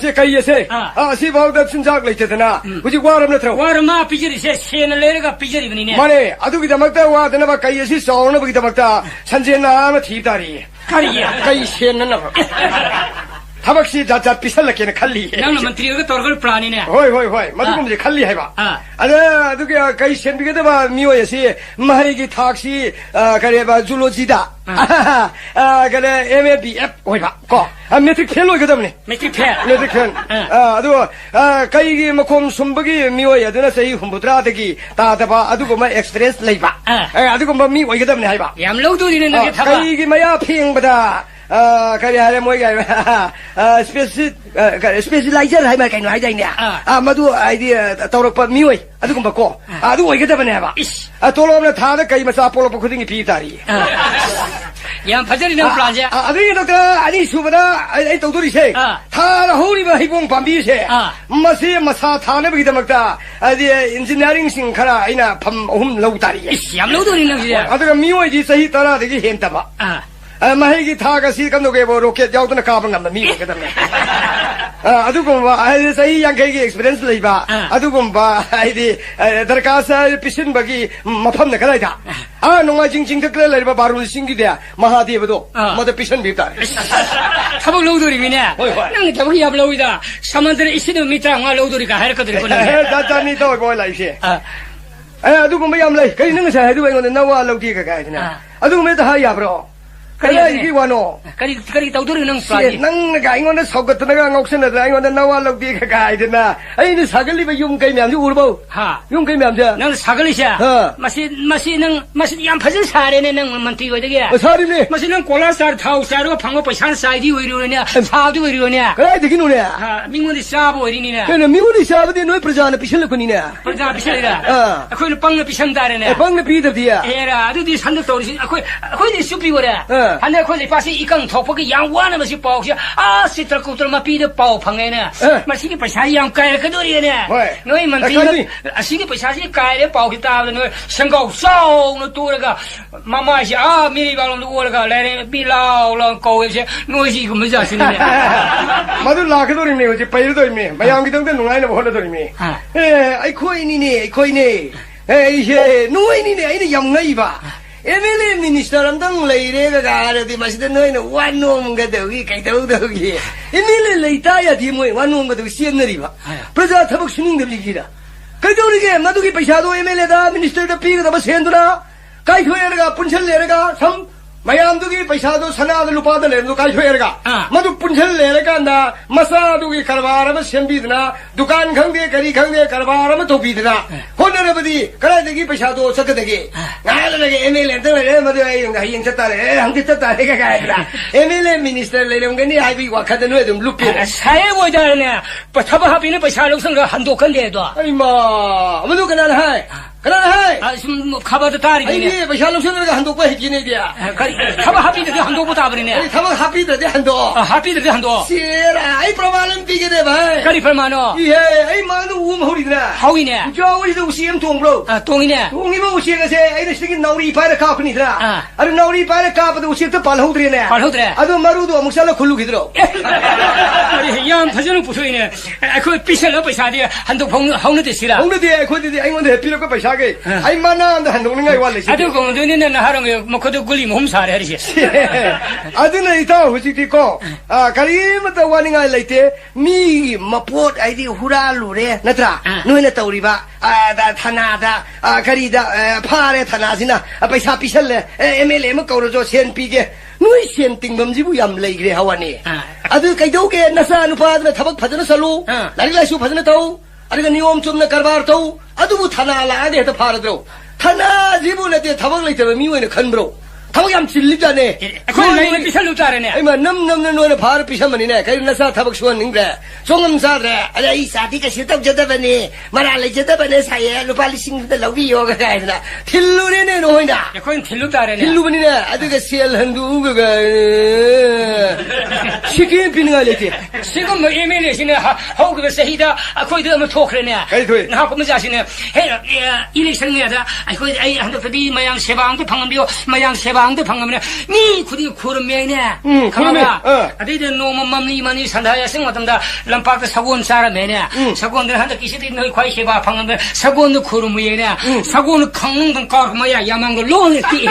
세 가이에세 시바우다 친작 레이테나 우지 와라면 들어 와라마 비저리세 세는 레가 비저리버니네 마네 아두기다 막다 와드나 봐 가이에시 소는 버기다 막다 산제나마 티다리 가리야 가이 세는 나 타박시 자자 비살라케네 칼리 나는 ಮಂತ್ರಿ가 ತೋರ್ಗಳು ಪ್ಲಾನಿನೇ ಹೋಯ್ ಮದುಕೊಂಡ್ರೆ ಖಾಲಿ ಹೈಬಾ ಅದ ಅದಕ್ಕೆ ಕೈ ಸೆಂಬಿಗೆ ಬಾ ಮಿಯೋಯಸಿ ಮಹರಿಗಿ ಥಾಕ್ಸಿ ಕರೆಬಾ ಜುಲೋಜಿದ ಕರೆ MABF ಹೋಯ್ಬಾ ಕೋ ಮೆಟ್ರಿಕ್ ಫೇಲ್ ಹೋಯ್ಗದಮ್ನೆ ಮೆಟ್ರಿಕ್ ಫೇಲ್ ಅದು ಕೈಗಿ ಮಕೋಮ್ ಸುಂಬಗಿ ಮಿಯೋಯದನ ಸಹಿ ಹುಂಬುದ್ರಾದಗಿ ತಾದಬಾ ಅದಕ್ಕೆ ಎಕ್ಸ್‌ಪೀರಿಯನ್ಸ್ ಲೈಬಾ ಅದಕ್ಕೆ ಮಿ ಹೋಯ್ಗದಮ್ನೆ ಹೈಬಾ ಯಾಮ್ ಲೌದುದಿನೆ ನಗೆ ಥಾಬಾ ಕೈಗಿ ಮಯಾ ಫಿಂಗ್ಬದ kari hare moi ga specializer hai ma kai no hai dai ne madu idea tawrak pa mi oi adu kum ba ko adu oi ga da bane ba tolom na tha da kai ma sa polo pa khuding pi tari 양 파전이는 플라제. 아들이 doctor 아니 수보다 아이 doctor이세. 다 호리바 희봉 밤비세. 마세 마사 타네 비다 먹다. 아디 엔지니어링 싱카라 아이나 밤홈 로우다리. 양 로우다리는 그래. 아들 미워지 사히 따라 되게 헨다바. 마해기 타가 시간도게 뭐 로켓 야우드나 가방 남다 미워 그다음에. 아두곰바 사히 양케기 experience 레이바. 아두곰바 아이디 더카사 피신 바기 마팜나 가라이다. 농아 징징 덕래 레이바 바로 싱기데 마하디에도 모두 피신 비다. 타복 로우다리미네. 난 타복이 야 로우다. 사만들의 이시는 미터 가 로우다리가 할 것들이 거네. 자자니 또 뭐라 라이시. 아두곰바 얌래. 그이 능사 해도 이거는 나와 로우디가 가이나. 아두곰에 다 하야 브로. 그래 이게 와노. 그리 도도리는 플라제. 낭가 이거는 속것들가 옥선에다 이거는 나와 로우디가 가이나. 아이는 사글리바 용가이면 우르보. 용가이면 난 사글리샤. 마시 양 파전 사례네 능 만티고 되게. 사리네. 마시는 콜라살 타우사로 방어 버산 사이디 외로냐. 사디 외로냐. 그래 되긴 오네. 민군이 사보 외리니나. 그래 민군이 사보디 너희 프라자나 비실거니네. 프라자 비실이라. 아코는 빵을 비신다래네. 빵을 비더디야. 에라 아두디 산도 떠오르시. 아코이 슈피고래. 한데 아코이 파시 이강 톡복이 양와나 마시 빠오시. 시틀 쿠틀마 비드 빠오 방에네. 마시기 파샤 양 까일 그도리네. 너희 만티 아시기 파샤시 까일에 빠오기 따는 너 생각 싸우는 또래가 마마시 미리 발론도 오래가 레레 빌라올랑 거에서 너희 이거 뭐지 아시네. 마들 라그도리네 어제 빠이르도리네. 마양기 동대 농아이네 보러도리네. 아이코이니네. 에이 노이니네 아이네 양나이바. 에밀리 미니스터람당 레이레가 가르디 마시데 너희는 완놈가 되기 가이도기. 에밀리 레이타야 디모이 완놈가 되기 시엔너리바. 프라자 타복 신ing들이기라. 그저리게 마두기 पैसा도 एमएलए다 मिनिस्टर다 피가다 버센두나 가이코에르가 분철레르가 삼 마야암두기 पैसा도 사나도 루파다 레르도 가이코에르가 마두 분철레르가 나 마사두기 카르바라마 셈비드나 두칸 강데 거리 강데 카르바라마 도비드나 호너르버디 그라데기 पैसा도 सक데기 나르게 एमएलए들 마두 아이가 힘쳤다래 함쳤다래 가가이라 MLA minister 레령게니 아이비 와카드노에 좀 루피 사회보다네 타바하비는 पैसा lok성가 한도 건데도 아이마 아무도 그날 하이 지금 가봐도 다리네. 아니, पैसा lok성가 한도 빠 해기네 dia. 타바 하비도 한도 보다 버리네. 타바 하비도 한도. 하비도 한도. 시라 아이 프로발은 비게데 바. 까리 벌마노. 예, 아이 마는 우음호리드라. 하위네. 저 우리도 우시엠 동브로. 동이네. 동이면 우시에가세 아이는 시기 나우리 파르 카프니드라. 아니 나우리 파르 카프도 우시도 발호드리네. 발호드래. 아도 마루도 묵살로 굴루기드로. 아니 양 파전은 부서이네. 그 비sel러 पैसा디 한도 홍는 데시라. 홍는 데 코디디 아이원데 해피로 그 पैसा게. 아이 만나는데 한동능가 이왈레시. 아도 공도니는 하는 거 그도 굴리 몸살해 하리시. 아드는 이따 후지티고 가리마다 와닝가 레이테 미 마포트 아이디 후라루레 나트라 노이나 떠우리바 다 타나다 가리다 파레 타나지나 पैसा 피셜레 MLA 뭐 거로죠 센 피게 노이 센 띵범지부 얌 레이그레 하와니 아드 가이도게 나사 누파드메 타박 파드나 살루 라리라슈 파드나 타우 아리가 니옴 좀나 카르바르 타우 아두부 타나 라데 타 파르드로 타나 지부레데 타박 레이테 미웨네 칸브로 타박 얌 질리자네 그걸 레이는 비살로 따르네 아이마 넘넘는 노네 바르 피샤만이네 가이 나사 타박 수원닝데 종음사드레 아래 이 사디가 실답 저다바니 말알레 저다바네 사이에 루팔리 싱데 러비요가 가이나 틸루네네 노이나 그건 틸루 따르네 틸루분이네 아드가 시엘 한두가 시킨 비는가 레티 지금 뭐 에메레시네 하우그 세히다 거기도 뭐 토크네 나 하고 뭐자시네 해 일렉션에다 아이 한도 비 마양 세방도 방금비고 마양 세방도 방금네 니 구디 구름매네 가마가 아디데 노맘맘니 마니 산다야 생마담다 람파크 사고온 사람매네 사고온들 한도 기시디 너희 과이 세바 방금데 사고온도 구름매네 사고온 강릉 가르마야 야망도 로네티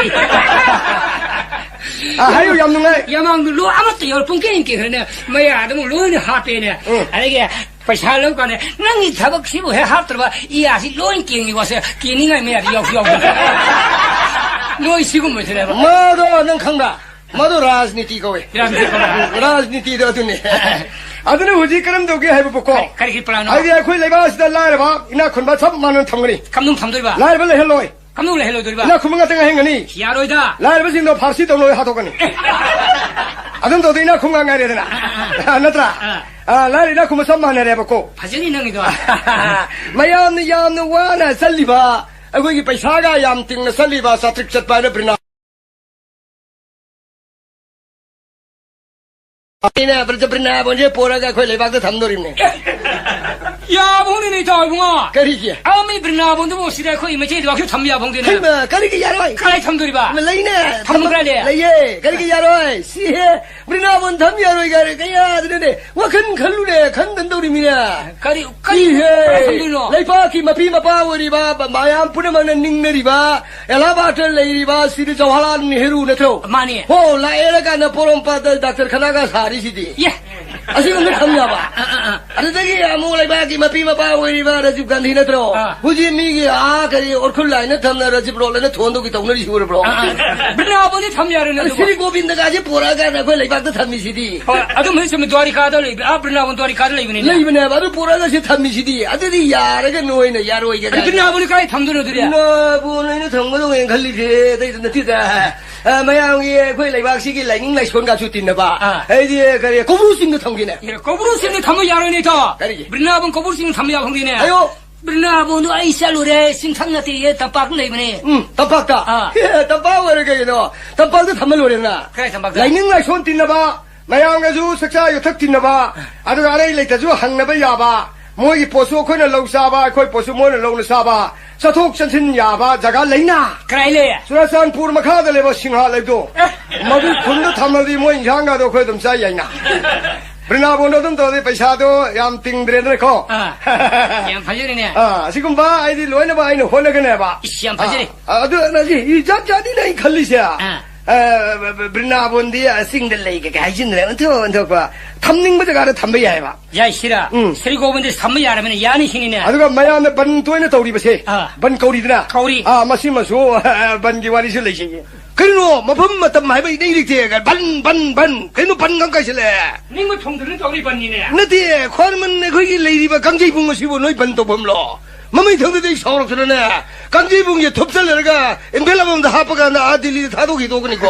하요 얌능아 야망도 로 아무것도 열풍 게임게 그러네 뭐야 아도 로네 하페네 아니게 पैसा लो कने नंगी थबक सिबो है हाथ तरबा ई आसी लोइन किंगी वासे किनिंगा मेया यो 노이 지금 뭐 되나 봐. 마도 능 칸다. 마도 라즈니티 거에. 라즈니티 도드네. 아드는 우지 그럼도 게 해보 보고. 가리기 플라노. 아이디야 코이 레바스다 라르바 이나 콘바 첩만은 탐거리. 감동 탐돌바. 라르벨 헬로이. 감동을 헬로들바. 이나 쿠멍 같은 거 행거니. 야로이다. 라르벨신도 파르시 동로에 하도거니. 아든 도도 이나 쿵강 가야 되나. 나트라. 라리나 쿠멍 섭만을 해보고. 바전이 능이도. 마야는 와나 살리바. अगोगी पैसा का याम तिंग नसली बासा ट्रिक चट पाने बिना 아니나 브르나 본제 보라가 그 레박도 담노리네. 야 봉디네 저봉아 그리지. 아미 브나 봉도 뭐 시대 거의 뭐지 저 참야 봉디네 할마 그리게 야로이. 카이 참도리 봐 레이네. 담그라래 레예 그리게 야로이. 시해 브나 본 담야로이 가래 그야 드네. 와큰 칼루네 간던도리미냐. 카리 이해. 참도리노 레이파키 마피 마파워리바 마얌 punaman 닝네리바 엘라바틀 레이리바 시리 저할란 헤루네트로. 많이 호 라에라가나 포롬파들 닥터 카나가 사리시디. 예 아시고 그 담야봐. 아저기 아무 레이파키 마피 마파워리바 라집 간디네트로. 후지 미기 아 그리 얼굴라이네 담나라 집로라네 돈도기 동네리 시고를 브로. 브나 봉디 참야르네 시리 고빈드가지 보라가나 그 레이파도 담미시디. 아주 무슨 도리 카드를 아 브나 봉 도리 카드를 입네 레이브네 바로 보라가시 담미시디. 아저기 야르가 노이네 야로이게. 브나 봉이 카이 참도르들이야 너 보는 정거동에 걸리지. 데이던데 티다. 마양이 그 레이박시기 레잉 레이션가 주tin나 봐. 에디에 그래 고브루싱도 통기네. 예 거부르스니 담을 야르네 저 그러지. 브나 봉 거부르싱 담야 봉디네 아유. 브나 봉도 아이살로레 싱탕나티 예 답박 내이네 땀박다. 땀박 이렇게 너 땀박도 담을 노래나. 그래 담박 레잉 레이션 틴나 봐. 마양가주 석자 요탁 틴나 봐. 아주 안에 레이타주 항나바 야바. 뭐이 보수 코는 럭사바 코이 보수 뭐는 럭사바. 사톡 선신 야바 자가 레이나. 그래래 수라산 부르마카들 레버 싱하 레도. 마비 군도 담아디 뭐 인상가도 그 좀 사이나. 브나본도든 더디 पैसा도 얌 띵드레네 코. 양 발전이네 지금 봐 아이디 로이나 봐 아이는 혼내게네 봐. 양 발전이 나지 이 잡자디네 칼리샤. 브나본디 싱들 레이게 가진네 언토 봐. 탐닝부터 가서 담배야 해 봐. 야 싫어 세리고분들 삼무 야라면 야니 신이네 아두가 마야네 반 토이네 떠우리 버세. 반 거리드나. 거리. 마시마소 반기와리 실레시. 그리노 마범 마담 마이바 이리티가 반 그리노 반강가실래. 닝뭐 통들은 저리 번이네 너디 khoarman 거기 레이디바 강제입은 것이고 너희 반도 범로 마음이 정도되게 서럽스러네 강제입은 게 톱살내가 엠벨라범도 하빠가 나 아들이 다도기도 그니까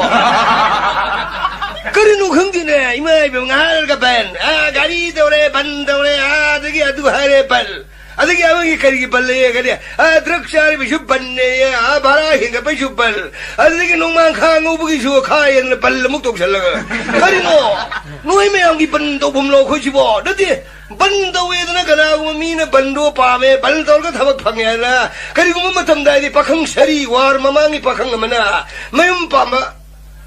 그리노 흥디네 이마이 병알가 반 가리 도래 반 도래 저기 아두 하래 발 아저기 아버지 가리기 발레 가리 드럭샤리 비슈 반네 바라 hinga 비슈 발 아저기 농만 강오부기 슈 카이는 발 목독 살라가 가리노 노이메 양기 반도 범로 코시보 너디 반도 외드나 가나고 미나 반도 파메 발도가 타박 방해라 그리고 뭐 탐다이 박항 셔리 와 마망이 박항 나마나 마음 파마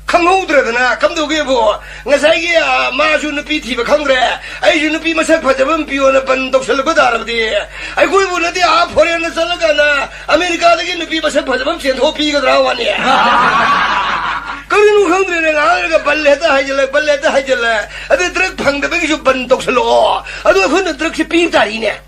강호드라드나 감독이 뭐 ngasaigi 마주 누피 티바 강그래 아이 누피 마삭 파자번 비오나 반독 설거 다르디 아이 고이 보는데 포레는 설거나 아메리카다기 누피 마삭 파자번 센토 피가 들어와니 그리노 강드레는 아가 발레다 하질래 아데 드럭 방대백이 좀 반독 설로 아도 그는 드럭시 삐다리네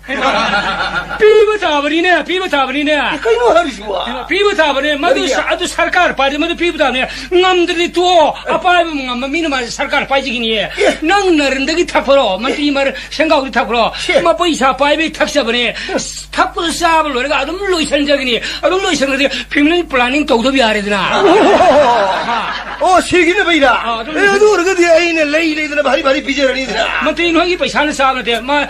삐부 잡으리네 그이노 하리시와 삐부 잡으네 마도 아주 सरकार पार्टी में तो पीप दाने ngam तो apa ngam mina mar sarkar pai gini nang narendagi thakro man ti mar 생각이 thakro ma paisa pai be thaksa bane thakko sabal lorega adum loisan jagini adum loisan de family planning to do bi aredna 세기네 베이라 에도 그러게 아이네 레이레드나 바리 비저라니드나 man ti nogi paisa na sabal de ma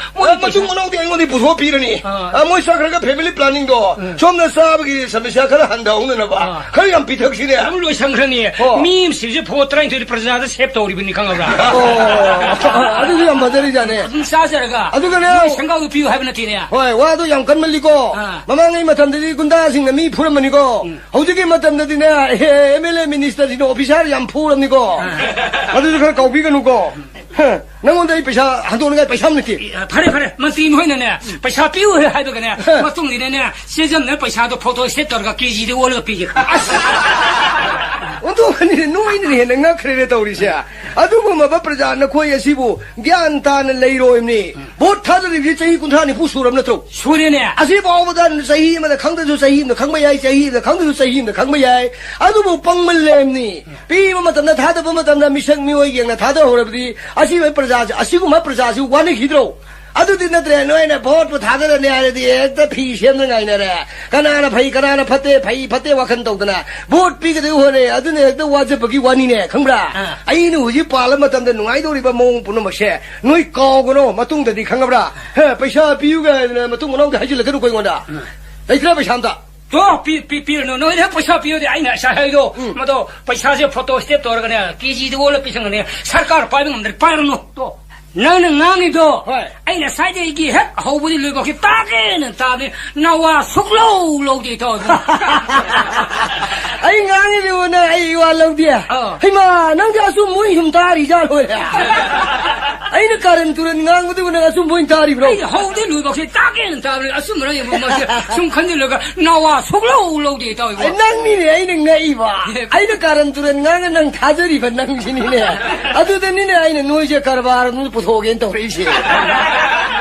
좀 뭐나오디 아이고디 부서 비르니 뭐 사그러가 패밀리 플래닝도 좀더 사업이 섬시아카라 한다 오늘나 봐 그냥 비턱시네 adum loisan grani mim sije 포트라인 저 프레자다 셉토리 비니 강가라 아주 그냥 바자리잖아 사자가 아주 그래 생각이 비유 하면 되네 와도 양간 말리고 마망이 마탐들이 군다 싱미 푸르만이고 어저께 마탐들이네 MLA 미니스터지도 오피셜 양 푸르만이고 아주 그래 거비가 누고 너한테 पैसा 한도는 게 पैसा 없는지 파레 만티 노이네 पैसा 비유 해도 그네 맞송이네 세점네 पैसा도 포토 셋더가 계지데 올려 비지 언도니 노이네 내가 그래 떠오리샤 아두고 뭐 프라자나 코예시부 갸안타는 레이로임니 못하들이 제이 군타니 부수럽나도 소리네 아시바보다는 세히마다 강대주 세히는 강마야이 세히는 강대주 세히는 강마야이 아두고 뻥물렘니 비마마담나 다다 보마담나 미생미오이경나 다다 호럽디 아시왜 프라자 아시고 마 프라자시 완이 기드로 아두디나들에 너희네 보트 다들어 내야지 애들 피시는 가이네래 가나나 파이 파테 와칸도드나 보트 비게도 호네 아두네 또 와저 버기 완이네 강브라 아이는 우지 빨라마담데 누아이도리바 몽 부노마셰 너희 거고노 마뚱데디 강가브라 패샤 비유가 마뚱 모나오데 하질레 그러 고잉원다 이크라 패샤한다 多比了那那不晓比的哎那啥还有么都不晓得跑到些多个呢，机器多了比上个呢，सरकार पाए में अंदर पाए नो तो none ngangi to ai na sai de gi het ho bu lu ba ki ta ke na ta de na wa suk lo de to 哎，俺那就那哎哇老爹，哎妈，人家说没什么大的家伙呀，哎那个人突然俺我都那个说没大的不？哎，好的路吧，去大个人大的，什么人也不么些，从看的那个那哇熟漏的到一哎，那你呢？哎那哎吧，哎那个人突然俺能他这里份能行呢？啊，对的你呢？哎那弄些卡巴那不错给多一些。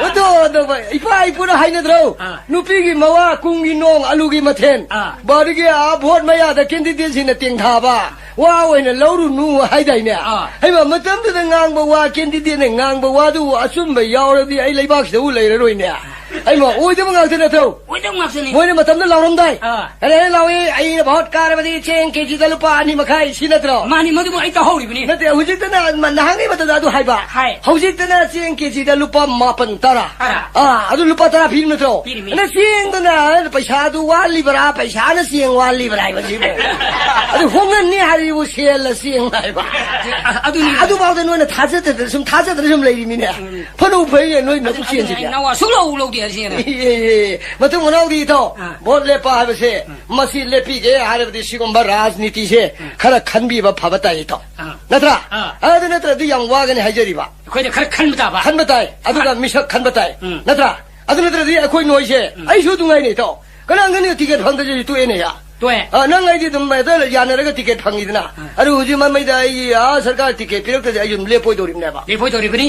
我都吧，一把一把的还那头，努比个嘛哇，公鸡弄阿鲁个嘛天，把这个阿婆嘛呀，他跟着电视那顶他吧，哇喂那老路弄还在呢，哎嘛，没怎么的硬不哇，跟着电视硬不哇都阿孙没要了的，哎来把手来了rồi nè。哎嘛，我怎么硬在那头？我怎么硬呢？我怎么怎么老那么大？哎，老爷，哎，那बहुत कार बदी चेन के जी दल पानी में खाई सीना तो मानी मत वो इतना हो रही बनी ना ते हुजिक तना मनहांगे बता दादू हाई बा हुजिक तना चेन के जी दल लुपा मापन तारा अदू लुपा तारा फिर में तो ना चेन तना पैसा दू वाली बरा पैसा ना चेन वाली बरा बजी बे अदू होंगन ने हारी वो सेल चेन हाई बा अदू बाउ तना ना थाजे तना सुम लेरी मिने फनो भई नो न कुछ चेन जी ना वा सुलो दिया चेन मतलब मनाओ दी तो बहुत ले पा है से मसी ले पी के हारे बदी सिगंबर राजनीति से खरा खनबी बा फबता है तो नत्रा अदु नत्रा दी yang वागन हाइजरी बा कोई खर खन बताए अदु का मिशक खन बताए नत्रा अदु नत्रा दी कोई नोई से आई शो दुंगाई ने तो कना ngन टिकट फंग दे तु एने या तो नंग आई दी तुम मैं तो याने रे टिकट फंगी ना अरे हुजी मन में दा सरकार टिकट पिरक दे आई ले पोई दोरी ने बा ले पोई दोरी बनी